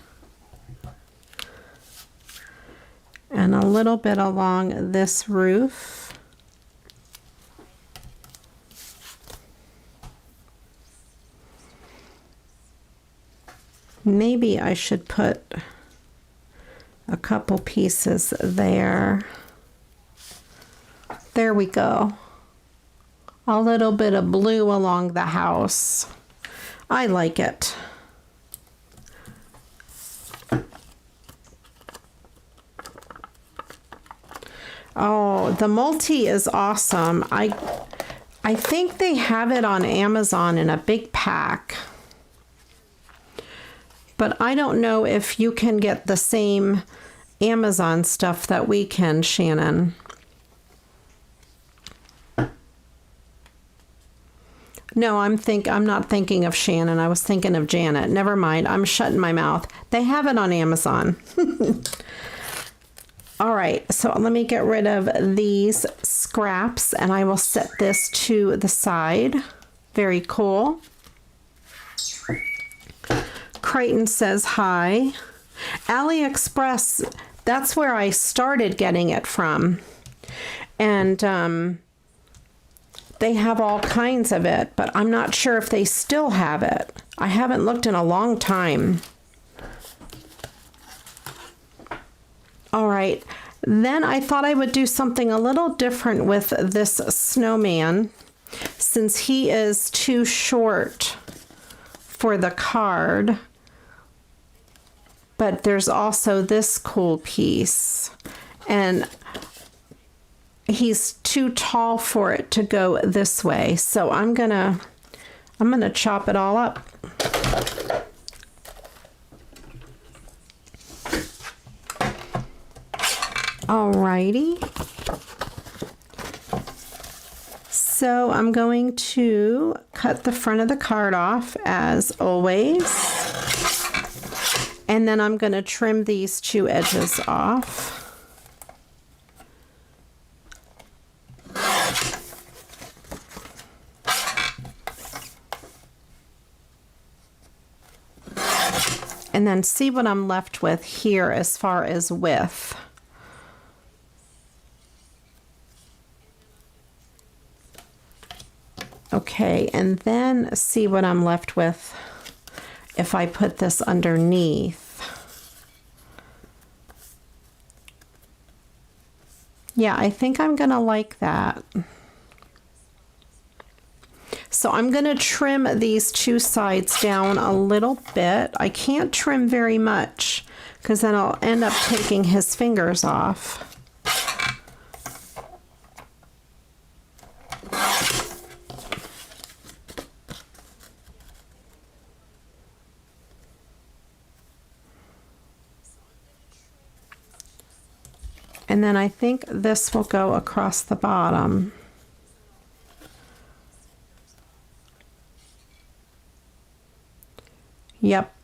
and a little bit along this roof. Maybe I should put a couple pieces there. There we go. A little bit of blue along the house. I like it. Oh, the multi is awesome. I think they have it on Amazon in a big pack. But I don't know if you can get the same Amazon stuff that we can, Shannon. No, I'm not thinking of Shannon. I was thinking of Janet. Never mind. I'm shutting my mouth. They have it on Amazon. All right. So let me get rid of these scraps and I will set this to the side. Very cool. Crichton says hi. AliExpress, that's where I started getting it from. And they have all kinds of it, but I'm not sure if they still have it. I haven't looked in a long time. All right. Then I thought I would do something a little different with this snowman since he is too short for the card. But there's also this cool piece. And he's too tall for it to go this way. So I'm gonna chop it all up. Alrighty. So I'm going to cut the front of the card off as always. And then I'm going to trim these two edges off. And then see what I'm left with here as far as width. Okay, and then see what I'm left with if I put this underneath. Yeah, I think I'm gonna like that. So I'm gonna trim these two sides down a little bit. I can't trim very much because then I'll end up taking his fingers off. And then I think this will go across the bottom. Yep.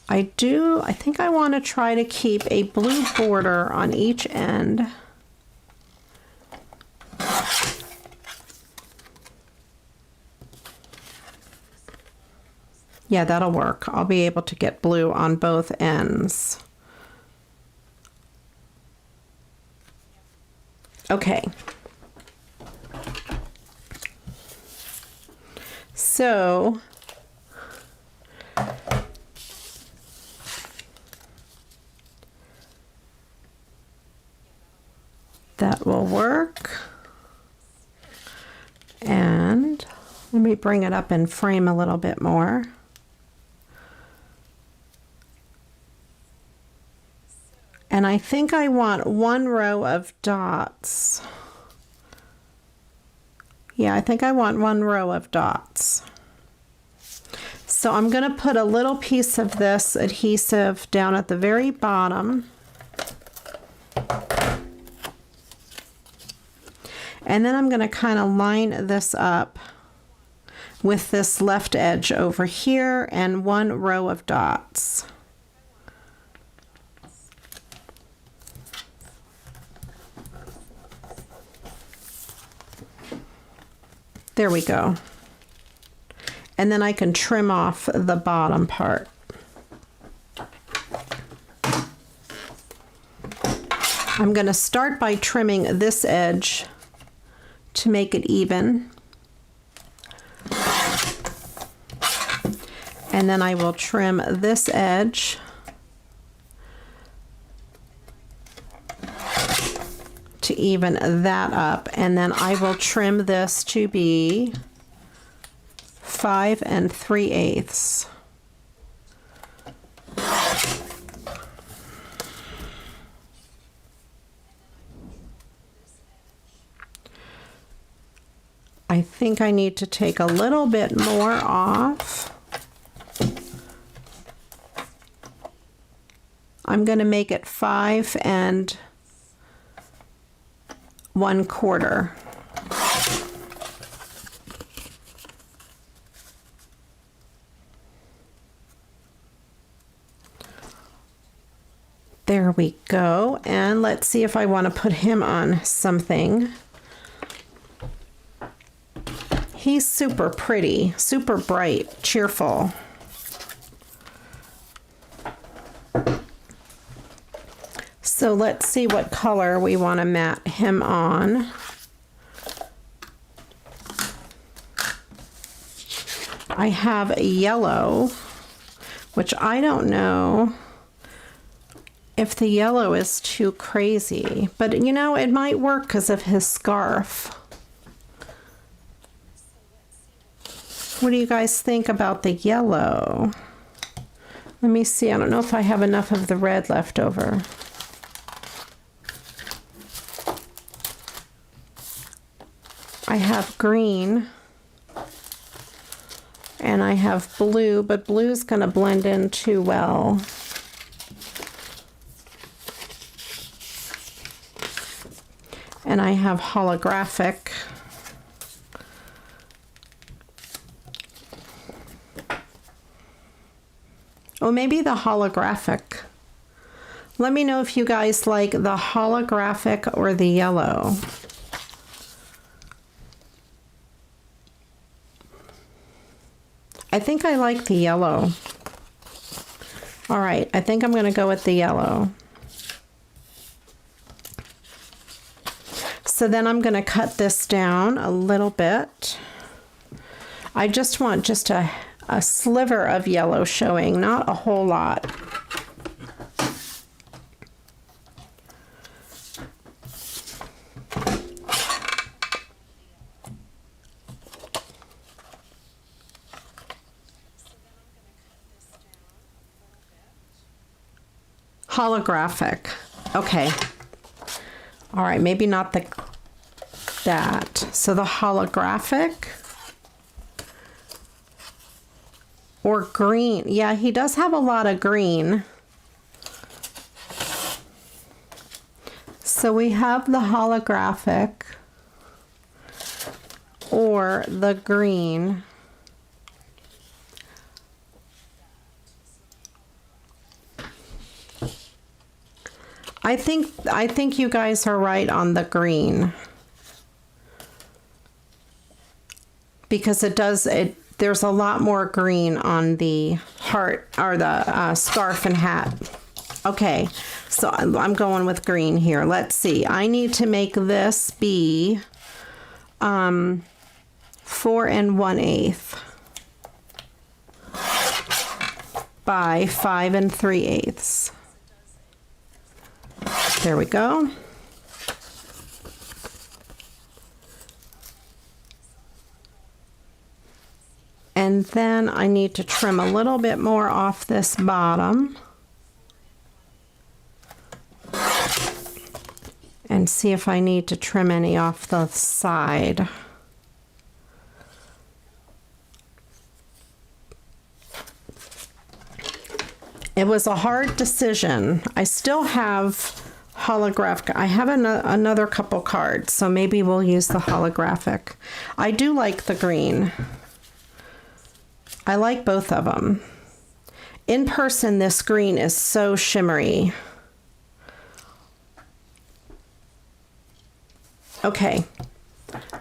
I think I want to try to keep a blue border on each end. Yeah, that'll work. I'll be able to get blue on both ends. Okay. So that will work. And let me bring it up and frame a little bit more. And I think I want one row of dots. Yeah, I think I want one row of dots. So I'm going to put a little piece of this adhesive down at the very bottom. And then I'm going to kind of line this up with this left edge over here and one row of dots. There we go. And then I can trim off the bottom part. I'm going to start by trimming this edge to make it even. And then I will trim this edge to even that up, and then I will trim this to be 5 3/8. I think I need to take a little bit more off. I'm going to make it 5 1/4. There we go. And let's see if I want to put him on something. He's super pretty, super bright, cheerful. So let's see what color we want to mat him on. I have a yellow, which I don't know if the yellow is too crazy, but you know, it might work because of his scarf. What do you guys think about the yellow? Let me see. I don't know if I have enough of the red left over. I have green and I have blue, but blue's going to blend in too well. And I have holographic. Oh, maybe the holographic. Let me know if you guys like the holographic or the yellow. I think I like the yellow. All right, I think I'm going to go with the yellow. So then I'm going to cut this down a little bit. I just want just a sliver of yellow showing, not a whole lot. Holographic. Okay. All right, maybe not that. So the holographic or green. Yeah, he does have a lot of green. So we have the holographic or the green. I think you guys are right on the green, because there's a lot more green on the heart or the scarf and hat. Okay, so I'm going with green here. Let's see. I need to make this be 4 1/8 by 5 3/8. There we go. And then I need to trim a little bit more off this bottom. And see if I need to trim any off the side. It was a hard decision. I still have holographic. I have another couple cards, so maybe we'll use the holographic. I do like the green. I like both of them. In person, this green is so shimmery. Okay,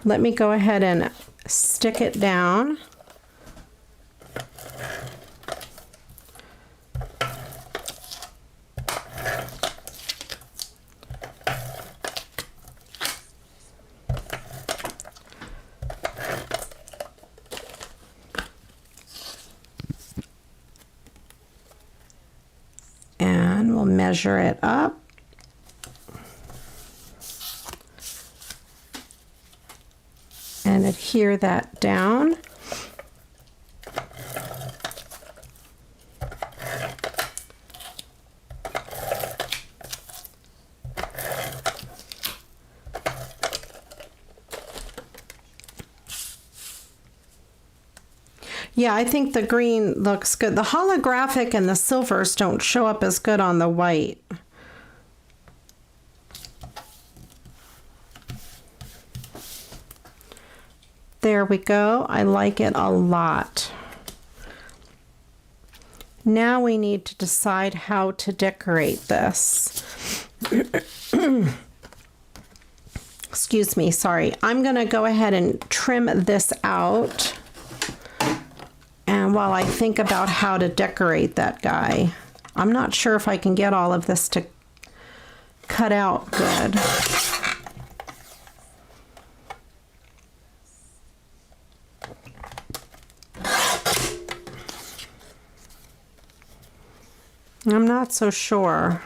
let me go ahead and stick it down. And we'll measure it up. And adhere that down. Yeah, I think the green looks good. The holographic and the silvers don't show up as good on the white. There we go. I like it a lot. Now we need to decide how to decorate this. Excuse me, sorry. I'm going to go ahead and trim this out. And while I think about how to decorate that guy, I'm not sure if I can get all of this to cut out good. I'm not so sure.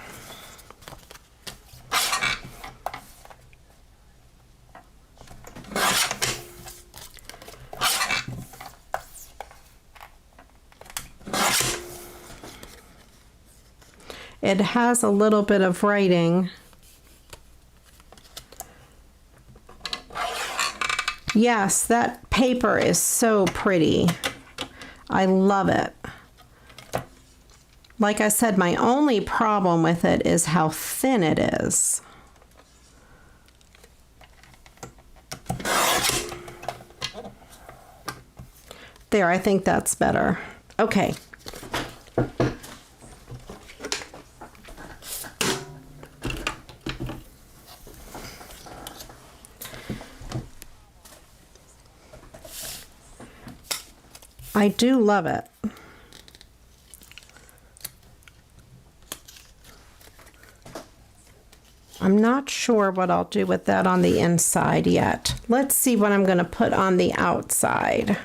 It has a little bit of writing. Yes, that paper is so pretty. I love it. Like I said, my only problem with it is how thin it is. There, I think that's better. Okay. I do love it. I'm not sure what I'll do with that on the inside yet. Let's see what I'm going to put on the outside.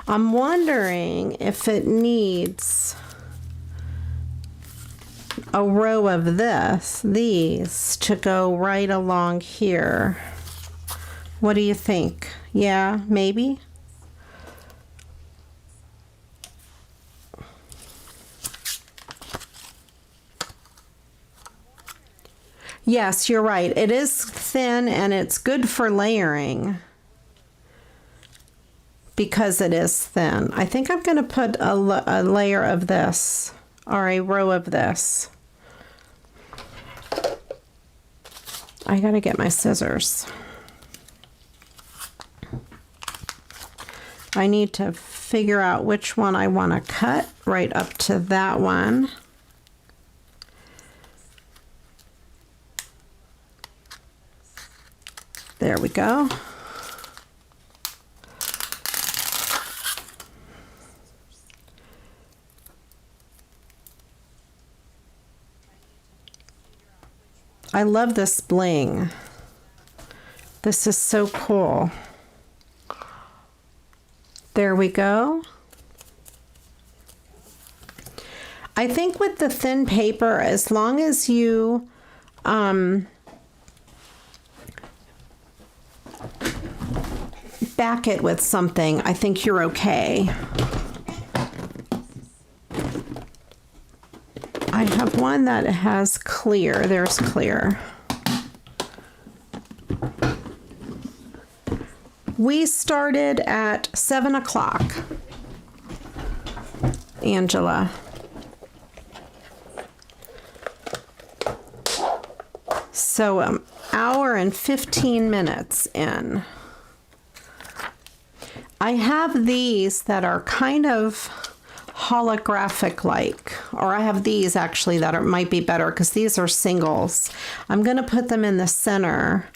I'm wondering if it needs a row of these to go right along here. What do you think? Yeah, maybe? Yes, you're right. It is thin and it's good for layering because it is thin. I think I'm going to put a layer of this or a row of this. I gotta get my scissors. I need to figure out which one I want to cut right up to that one. There we go. I love this bling. This is so cool. There we go. I think with the thin paper, as long as you back it with something, I think you're okay. I have one that has clear. There's clear. We started at 7 o'clock, Angela. So an hour and 15 minutes in. I have these that are kind of holographic like, or I have these actually that might be better because these are singles. I'm going to put them in the center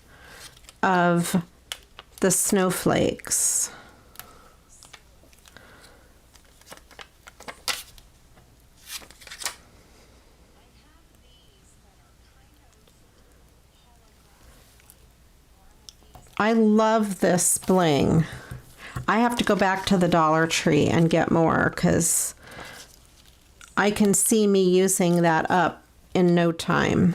of the snowflakes. I love this bling. I have to go back to the Dollar Tree and get more because I can see me using that up in no time.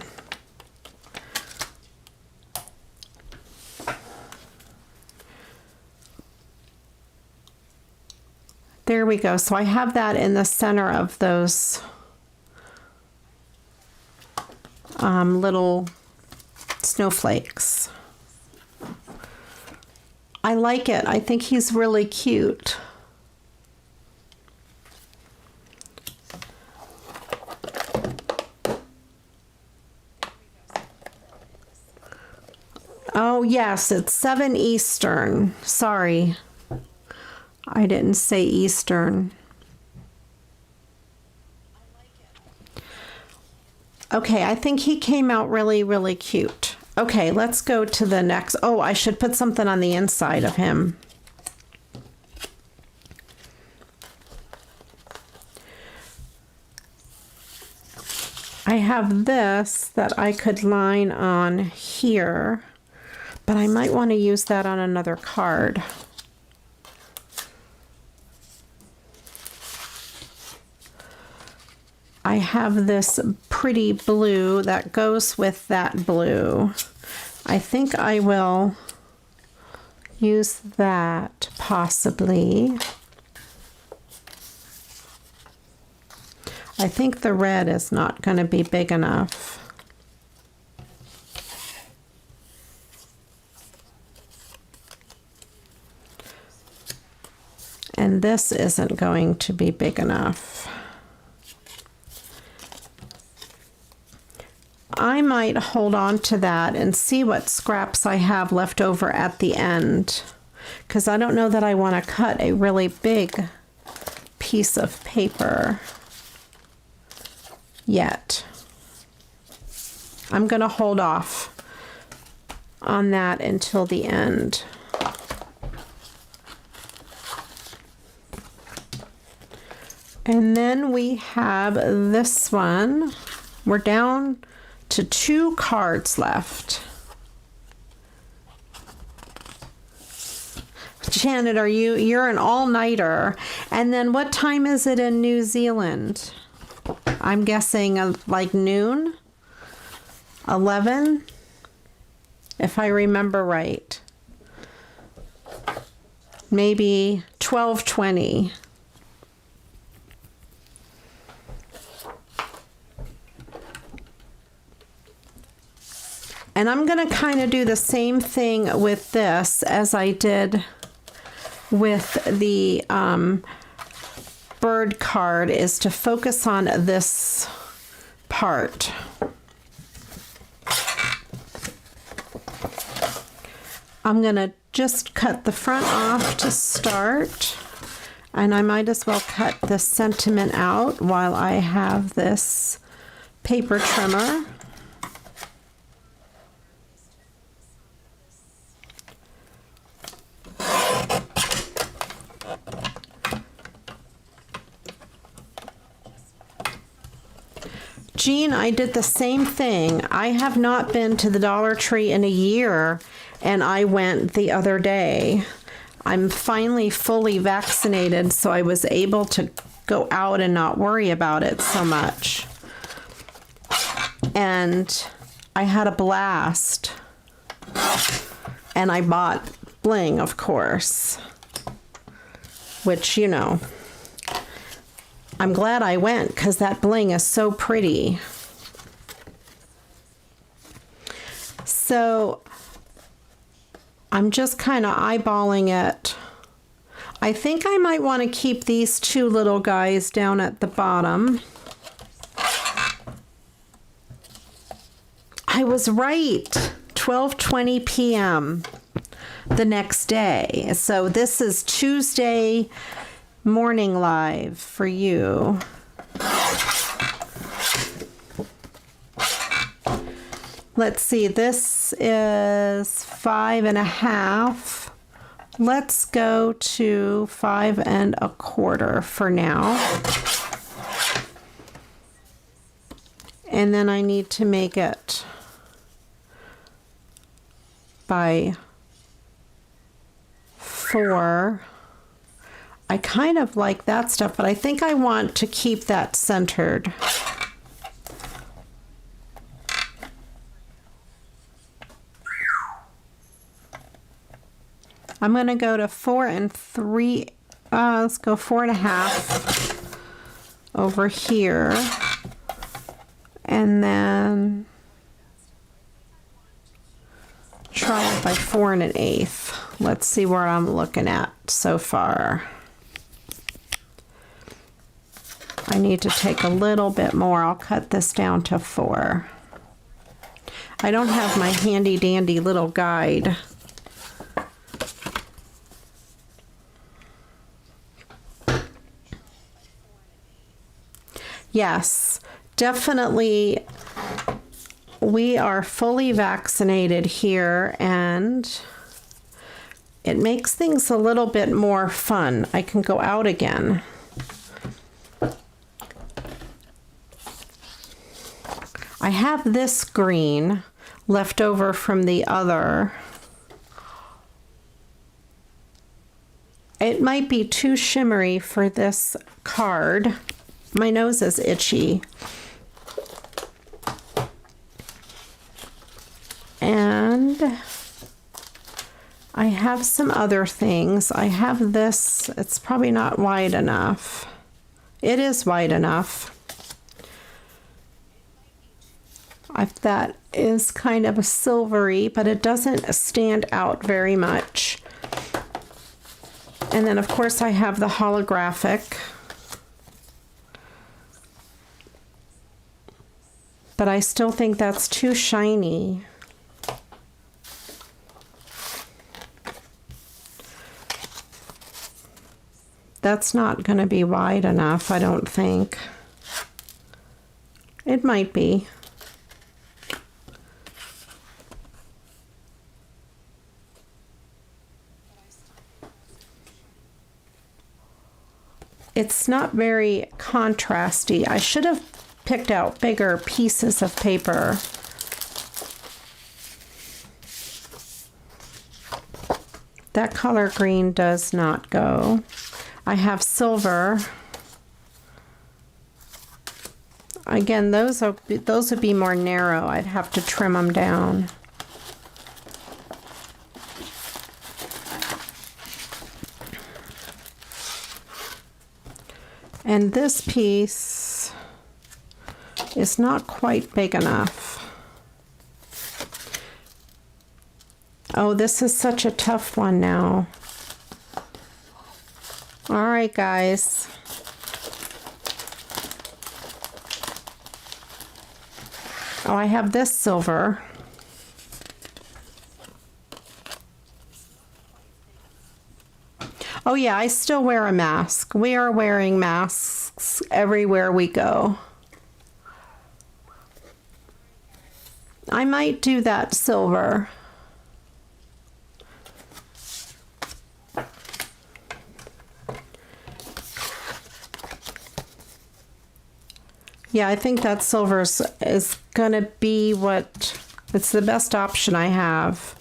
There we go. So I have that in the center of those little snowflakes. I like it. I think he's really cute. Oh yes, it's 7 Eastern. Sorry. I didn't say Eastern. Okay, I think he came out really, really cute. Okay, let's go to the next. Oh, I should put something on the inside of him. I have this that I could line on here, but I might want to use that on another card. I have this pretty blue that goes with that blue. I think I will use that possibly. I think the red is not going to be big enough. And this isn't going to be big enough. I might hold on to that and see what scraps I have left over at the end, because I don't know that I want to cut a really big piece of paper yet. I'm going to hold off on that until the end. And then we have this one. We're down to 2 cards left. Janet, you're an all-nighter. And then what time is it in New Zealand? I'm guessing like noon? 11? If I remember right. Maybe 12:20. And I'm going to kind of do the same thing with this as I did with the bird card is to focus on this part. I'm going to just cut the front off to start, and I might as well cut the sentiment out while I have this paper trimmer. Jean, I did the same thing. I have not been to the Dollar Tree in a year, and I went the other day. I'm finally fully vaccinated, so I was able to go out and not worry about it so much. And I had a blast. And I bought bling, of course, which, you know, I'm glad I went because that bling is so pretty. So I'm just kind of eyeballing it. I think I might want to keep these two little guys down at the bottom. I was right. 12:20 p.m. the next day. So this is Tuesday morning live for you. Let's see, this is 5.5. Let's go to 5 1/4 for now. And then I need to make it by 4. I kind of like that stuff, but I think I want to keep that centered. I'm going to go to 4 3. Let's go 4.5 over here. And then try it by 4 1/8. Let's see where I'm looking at so far. I need to take a little bit more. I'll cut this down to 4. I don't have my handy dandy little guide. Yes, definitely we are fully vaccinated here, and it makes things a little bit more fun. I can go out again. I have this green left over from the other. It might be too shimmery for this card. My nose is itchy. And I have some other things. I have this. It's probably not wide enough. It is wide enough. That is kind of a silvery, but it doesn't stand out very much. And then, of course, I have the holographic. But I still think that's too shiny. That's not going to be wide enough, I don't think. It might be. It's not very contrasty. I should have picked out bigger pieces of paper. That color green does not go. I have silver. Again, those would be more narrow. I'd have to trim them down. And this piece is not quite big enough. Oh, this is such a tough one now. All right, guys. Oh, I have this silver. Oh yeah, I still wear a mask. We are wearing masks everywhere we go. I might do that silver. Yeah, I think that silver is gonna be it's the best option I have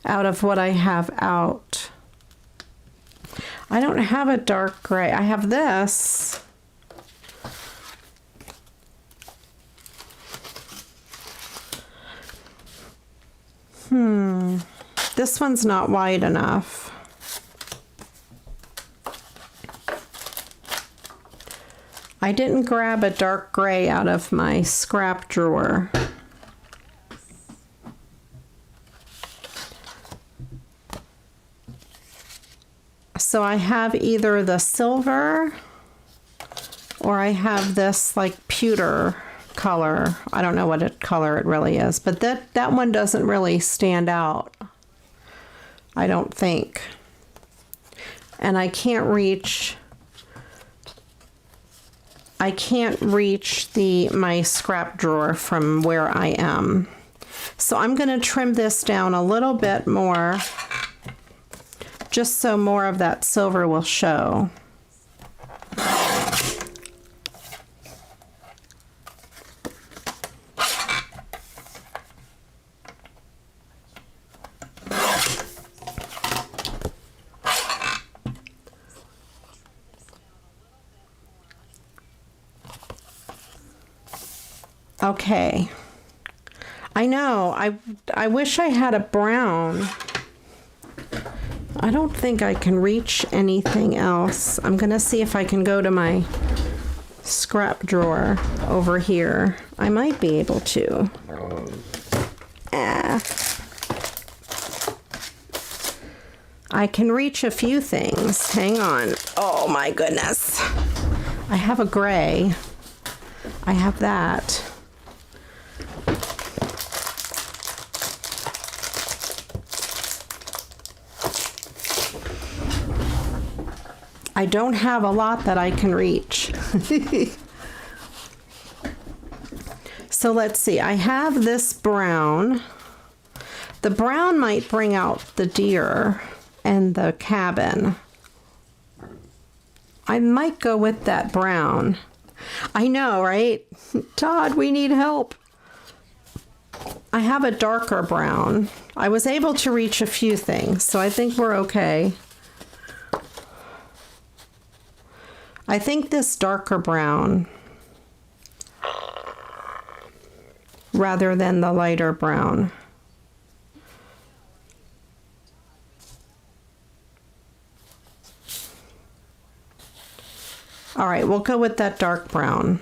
out of what I have out. I don't have a dark gray. I have this. This one's not wide enough. I didn't grab a dark gray out of my scrap drawer. So I have either the silver or I have this like pewter color. I don't know what color it really is, but that one doesn't really stand out, I don't think. And I can't reach my scrap drawer from where I am. So I'm going to trim this down a little bit more, just so more of that silver will show. Okay. I know, I wish I had a brown. I don't think I can reach anything else. I'm gonna see if I can go to my scrap drawer over here. I might be able to. I can reach a few things. Hang on. Oh my goodness. I have a gray. I have that. I don't have a lot that I can reach. So let's see, I have this brown. The brown might bring out the deer and the cabin. I might go with that brown. I know, right? Todd, we need help. I have a darker brown. I was able to reach a few things, so I think we're okay. I think this darker brown rather than the lighter brown. All right, we'll go with that dark brown.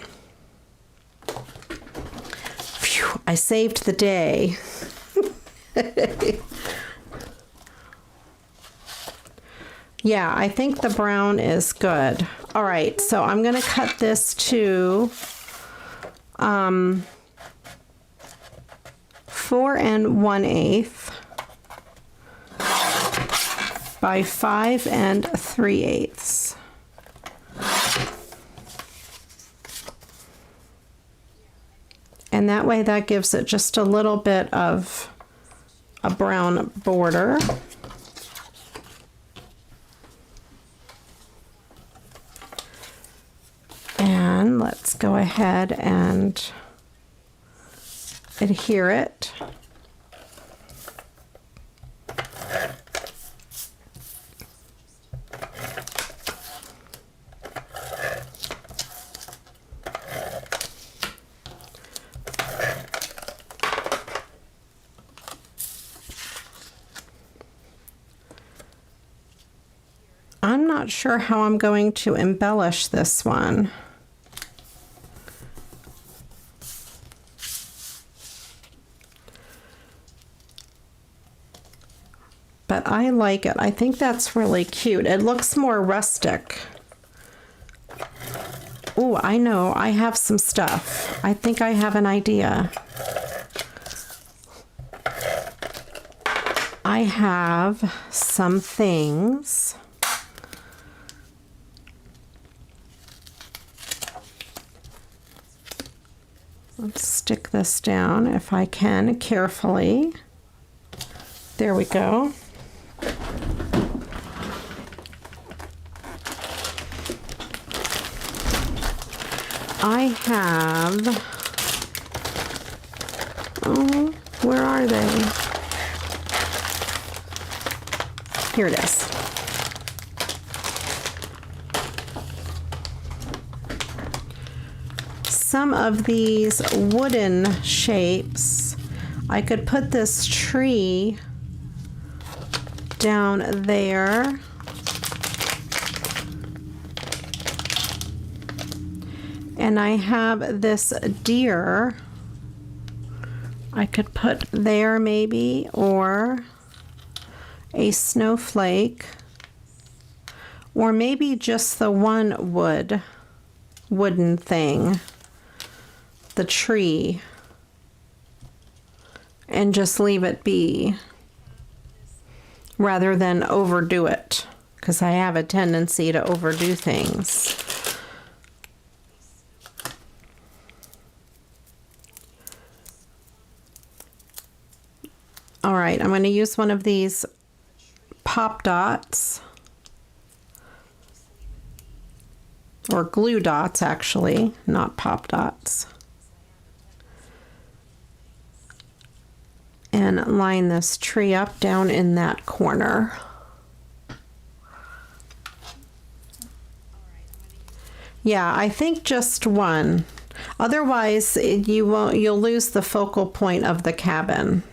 Phew, I saved the day. Yeah, I think the brown is good. All right, so I'm going to cut this to 4 1/8 by 5 3/8. And that way that gives it just a little bit of a brown border. And let's go ahead and adhere it. I'm not sure how I'm going to embellish this one. But I like it. I think that's really cute. It looks more rustic. Oh, I know. I have some stuff. I think I have an idea. I have some things. Let's stick this down if I can carefully. There we go. I have, oh, where are they? Here it is. Some of these wooden shapes, I could put this tree down there. And I have this deer I could put there maybe, or a snowflake, or maybe just the one wooden thing, the tree, and just leave it be rather than overdo it, because I have a tendency to overdo things. All right, I'm going to use one of these pop dots, or glue dots actually, not pop dots, and line this tree up down in that corner. Yeah, I think just one. Otherwise, you'll lose the focal point of the cabin.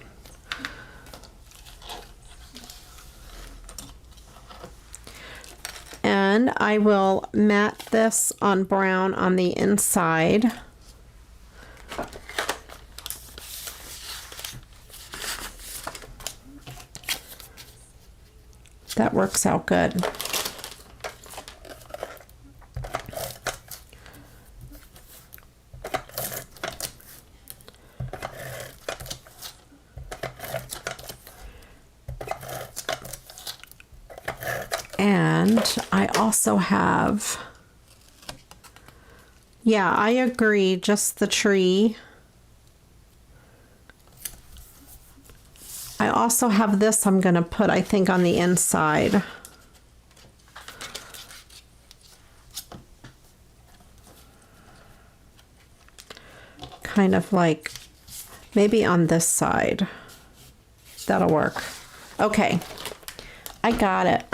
And I will mat this on brown on the inside. That works out good. And I also have, yeah, I agree, just the tree. I also have this I'm going to put, I think, on the inside. Kind of like, maybe on this side. That'll work. Okay, I got it.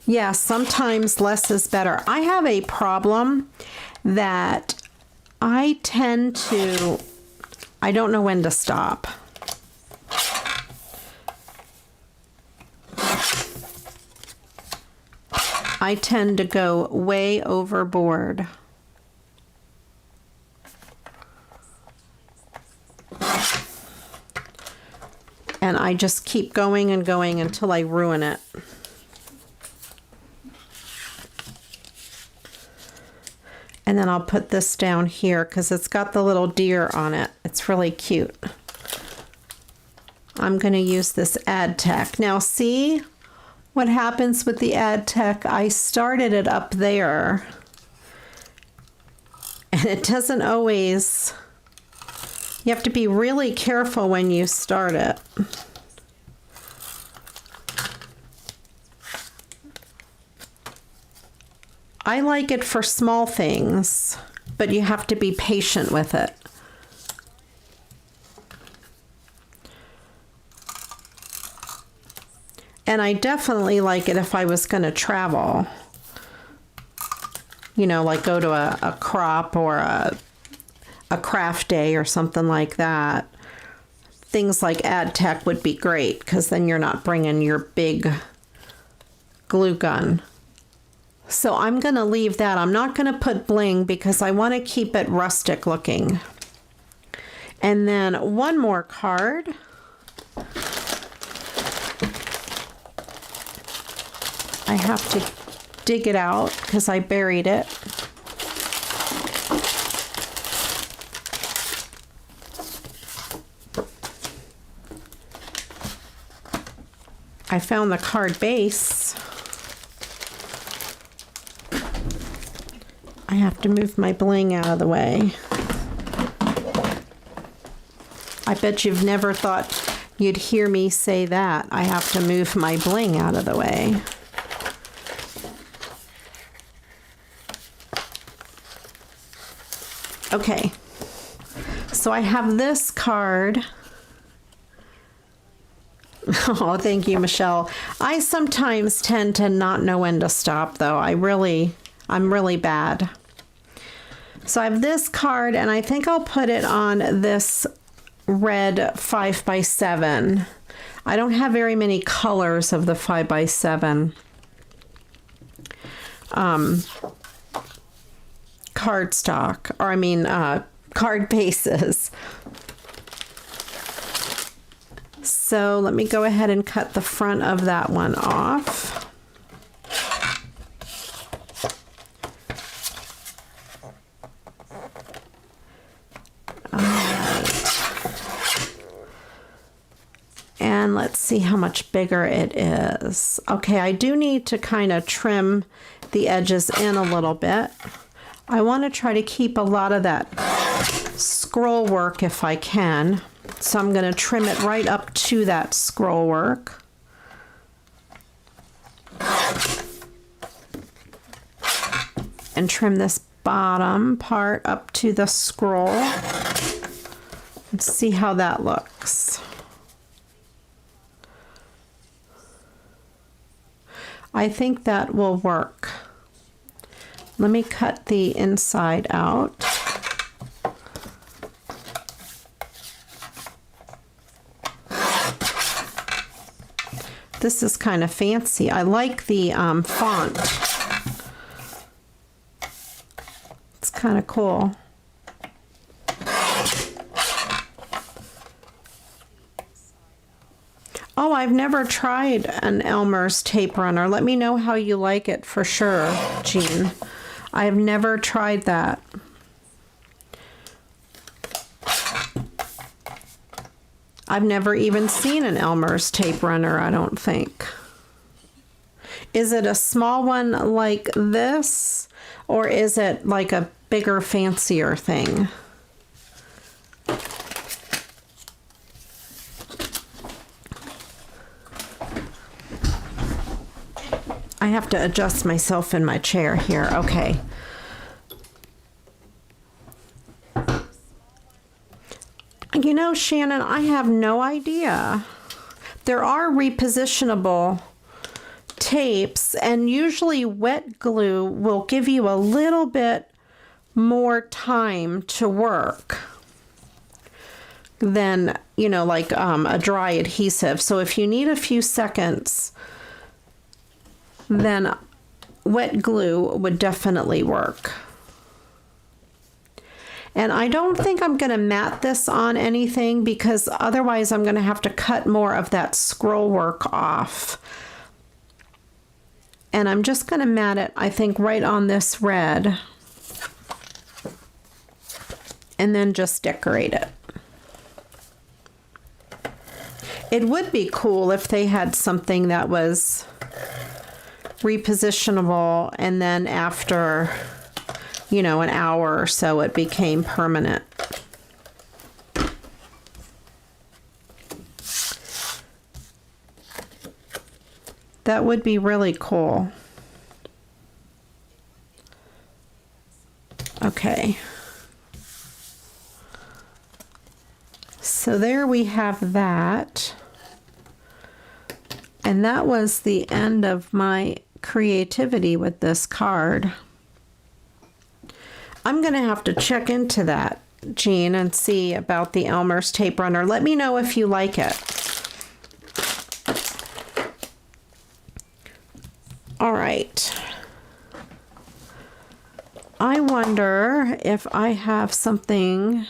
Yeah, sometimes less is better. I have a problem that I tend to, I don't know when to stop. I tend to go way overboard. And I just keep going and going until I ruin it. And then I'll put this down here because it's got the little deer on it. It's really cute. I'm going to use this ad tech. Now see what happens with the ad tech? I started it up there. And it doesn't always... You have to be really careful when you start it. I like it for small things, but you have to be patient with it. And I definitely like it if I was going to travel. You know, like go to a crop or a craft day or something like that. Things like ad tech would be great because then you're not bringing your big glue gun. So I'm going to leave that. I'm not going to put bling because I want to keep it rustic looking. And then one more card. I have to dig it out because I buried it. I found the card base. I have to move my bling out of the way. I bet you've never thought you'd hear me say that. I have to move my bling out of the way. Okay, so I have this card. Oh, thank you, Michelle. I sometimes tend to not know when to stop, though. I'm really bad. So I have this card, and I think I'll put it on this red 5x7. I don't have very many colors of the 5x7 cardstock, or I mean card bases. So let me go ahead and cut the front of that one off. And let's see how much bigger it is. Okay, I do need to kind of trim the edges in a little bit. I want to try to keep a lot of that scroll work if I can. So I'm going to trim it right up to that scroll work. And trim this bottom part up to the scroll. Let's see how that looks. I think that will work. Let me cut the inside out. This is kind of fancy. I like the font. It's kind of cool. Oh, I've never tried an Elmer's tape runner. Let me know how you like it for sure, Jean. I've never tried that. I've never even seen an Elmer's tape runner, I don't think. Is it a small one like this, or is it like a bigger, fancier thing? I have to adjust myself in my chair here. Okay. You know, Shannon, I have no idea. There are repositionable tapes, and usually wet glue will give you a little bit more time to work than, you know, like a dry adhesive. So if you need a few seconds, then wet glue would definitely work. And I don't think I'm going to mat this on anything, because otherwise I'm going to have to cut more of that scroll work off. And I'm just going to mat it, I think, right on this red. And then just decorate it. It would be cool if they had something that was repositionable, and then after, you know, an hour or so it became permanent. That would be really cool. Okay. So there we have that. And that was the end of my creativity with this card. I'm going to have to check into that, Jean, and see about the Elmer's tape runner. Let me know if you like it. All right. I wonder if I have something.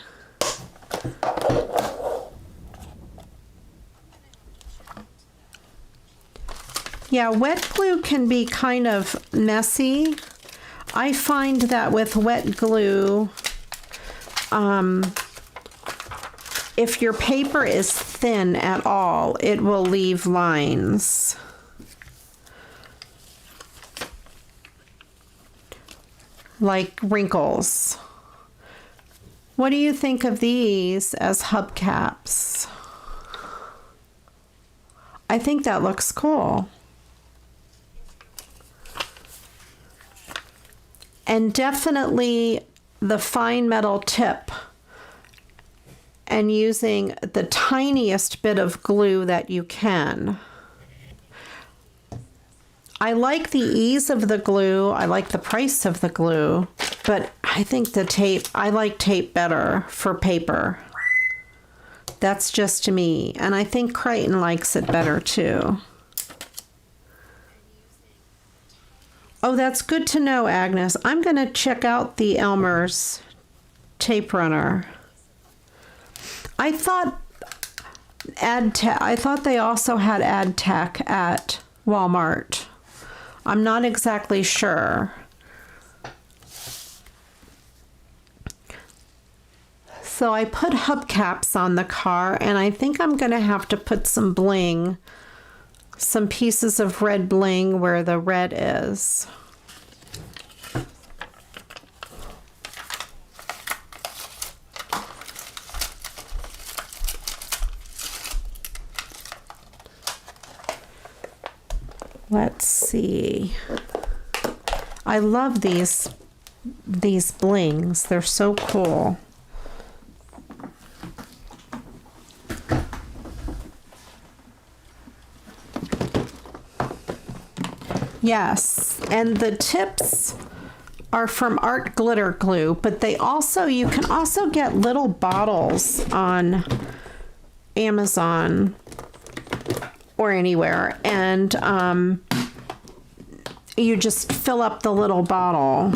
Yeah, wet glue can be kind of messy. I find that with wet glue, if your paper is thin at all, it will leave lines. Like wrinkles. What do you think of these as hubcaps? I think that looks cool. And definitely the fine metal tip and using the tiniest bit of glue that you can. I like the ease of the glue. I like the price of the glue, but I think the tape, I like tape better for paper. That's just me. And I think Crichton likes it better too. Oh, that's good to know, Agnes. I'm going to check out the Elmer's tape runner. I thought they also had AdTech at Walmart. I'm not exactly sure. So I put hubcaps on the car, and I think I'm going to have to put some bling, some pieces of red bling where the red is. Let's see. I love these blings. They're so cool. Yes, and the tips are from Art Glitter Glue, but you can also get little bottles on Amazon or anywhere, and you just fill up the little bottle.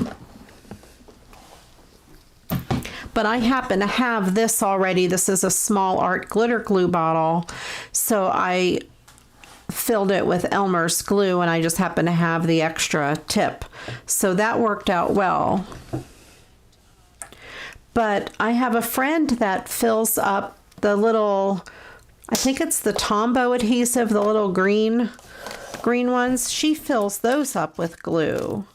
But I happen to have this already. This is a small Art Glitter Glue bottle, so I filled it with Elmer's glue, and I just happen to have the extra tip. So that worked out well. But I have a friend that fills up the little, I think it's the Tombow adhesive, the little green ones. She fills those up with glue.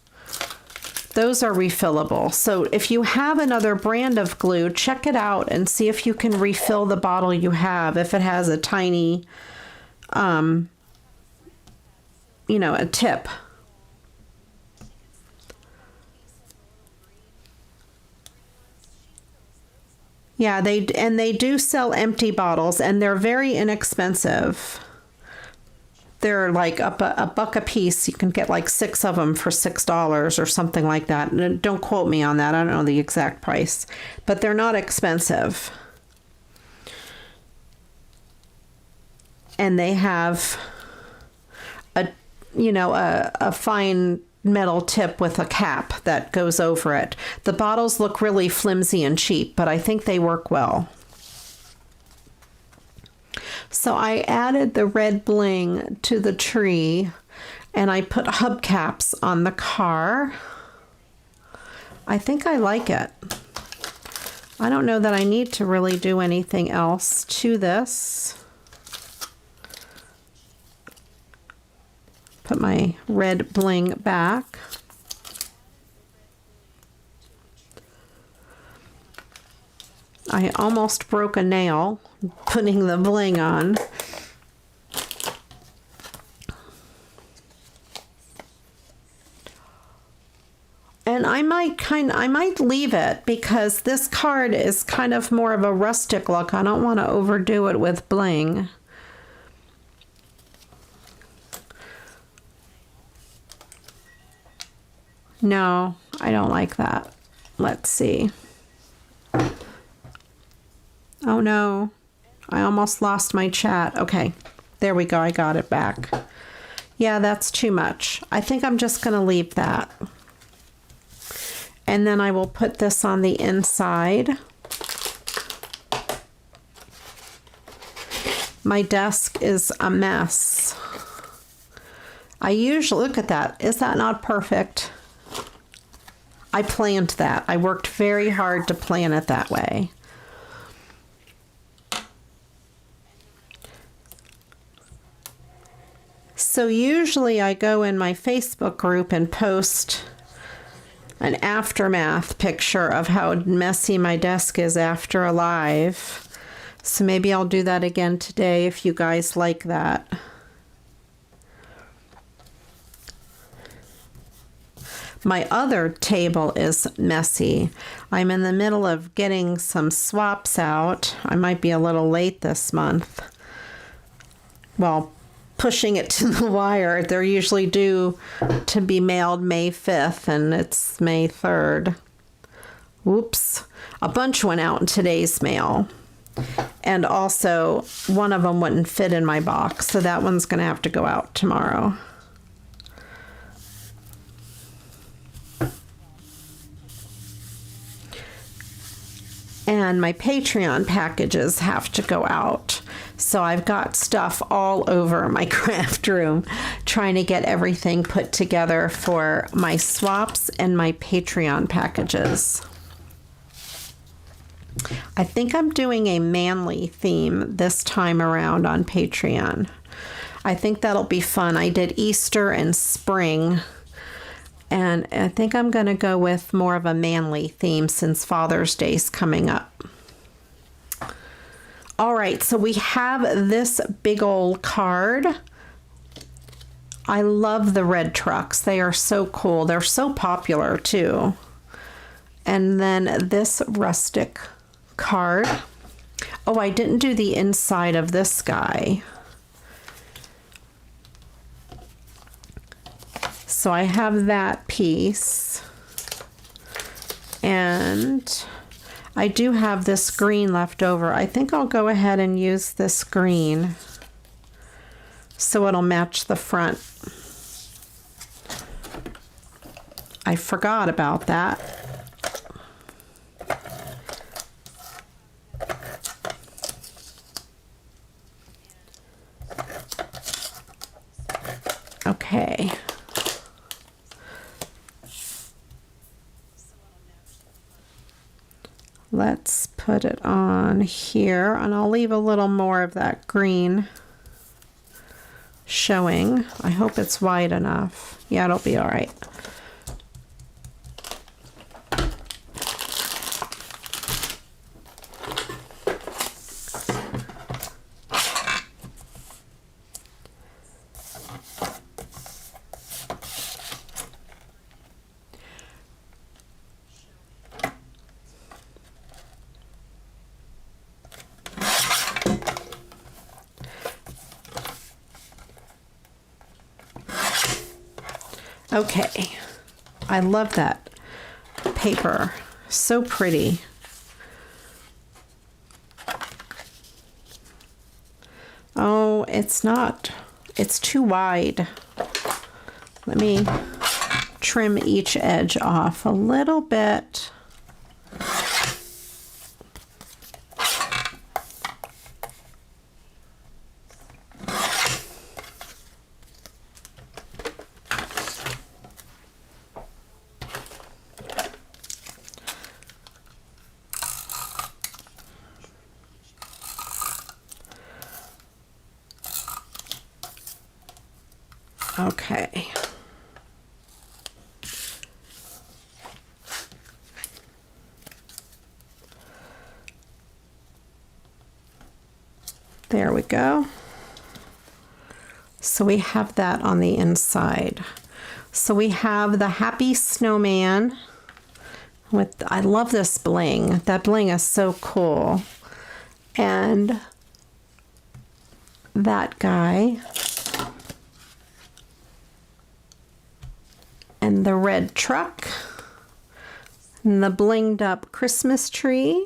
Those are refillable. So if you have another brand of glue, check it out and see if you can refill the bottle you have, if it has a tiny a tip. Yeah, they do sell empty bottles, and they're very inexpensive. They're like a buck a piece. You can get like 6 of them for $6 or something like that. And don't quote me on that. I don't know the exact price, but they're not expensive. And they have a fine metal tip with a cap that goes over it. The bottles look really flimsy and cheap, but I think they work well. So I added the red bling to the tree, and I put hubcaps on the car. I think I like it. I don't know that I need to really do anything else to this. Put my red bling back. I almost broke a nail putting the bling on. And I might leave it because this card is kind of more of a rustic look. I don't want to overdo it with bling. No, I don't like that. Let's see. Oh no, I almost lost my chat. Okay, there we go. I got it back. Yeah, that's too much. I think I'm just going to leave that. And then I will put this on the inside. My desk is a mess. I usually, look at that. Is that not perfect? I planned that. I worked very hard to plan it that way. So usually I go in my Facebook group and post an aftermath picture of how messy my desk is after a live. So maybe I'll do that again today if you guys like that. My other table is messy. I'm in the middle of getting some swaps out. I might be a little late this month. Well, pushing it to the wire. They're usually due to be mailed May 5th, and it's May 3rd. Whoops. A bunch went out in today's mail. And also, one of them wouldn't fit in my box, so that one's going to have to go out tomorrow. And my Patreon packages have to go out. So I've got stuff all over my craft room trying to get everything put together for my swaps and my Patreon packages. I think I'm doing a manly theme this time around on Patreon. I think that'll be fun. I did Easter and spring, and I think I'm going to go with more of a manly theme since Father's Day's coming up. All right, so we have this big old card. I love the red trucks. They are so cool. They're so popular too. And then this rustic card. Oh, I didn't do the inside of this guy. So I have that piece. And I do have this green left over. I think I'll go ahead and use this green so it'll match the front. I forgot about that. Okay. Let's put it on here, and I'll leave a little more of that green showing. I hope it's wide enough. Yeah, it'll be all right. Okay, I love that paper. So pretty. Oh, it's not. It's too wide. Let me trim each edge off a little bit. Okay. There we go. So we have that on the inside. So we have the happy snowman with, I love this bling. That bling is so cool. And that guy. And the red truck, and the blinged up Christmas tree,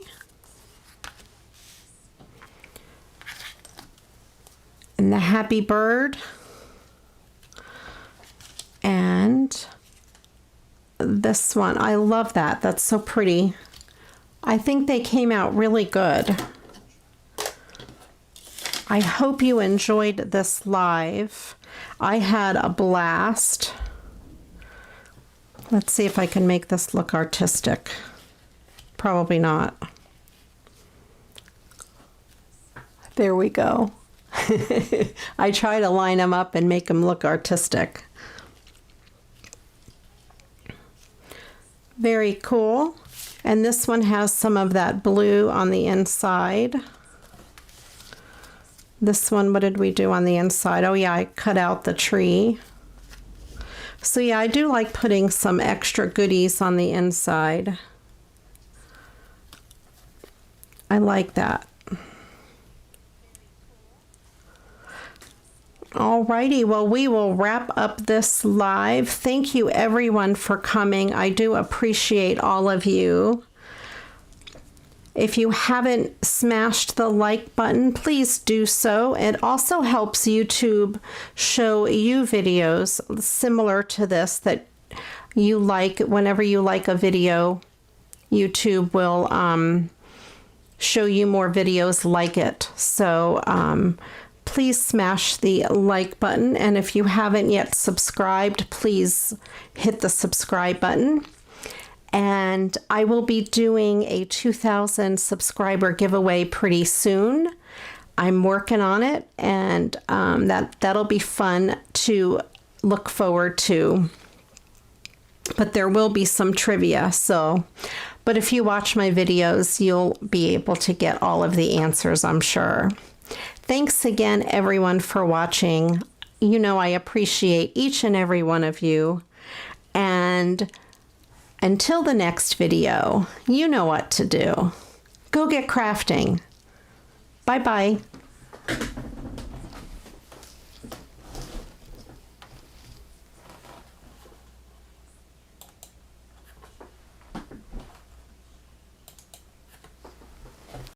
and the happy bird, and this one. I love that. That's so pretty. I think they came out really good. I hope you enjoyed this live. I had a blast. Let's see if I can make this look artistic. Probably not. There we go. I try to line them up and make them look artistic. Very cool. And this one has some of that blue on the inside. This one, what did we do on the inside? Oh yeah, I cut out the tree. So yeah, I do like putting some extra goodies on the inside. I like that. Alrighty, well, we will wrap up this live. Thank you everyone for coming. I do appreciate all of you. If you haven't smashed the like button, please do so. It also helps YouTube show you videos similar to this that you like. Whenever you like a video, YouTube will show you more videos like it. So please smash the like button. And if you haven't yet subscribed, please hit the subscribe button. And I will be doing a 2,000 subscriber giveaway pretty soon. I'm working on it, and that'll be fun to look forward to. But there will be some trivia, but if you watch my videos, you'll be able to get all of the answers, I'm sure. Thanks again, everyone, for watching. You know I appreciate each and every one of you. And until the next video, you know what to do. Go get crafting. Bye-bye.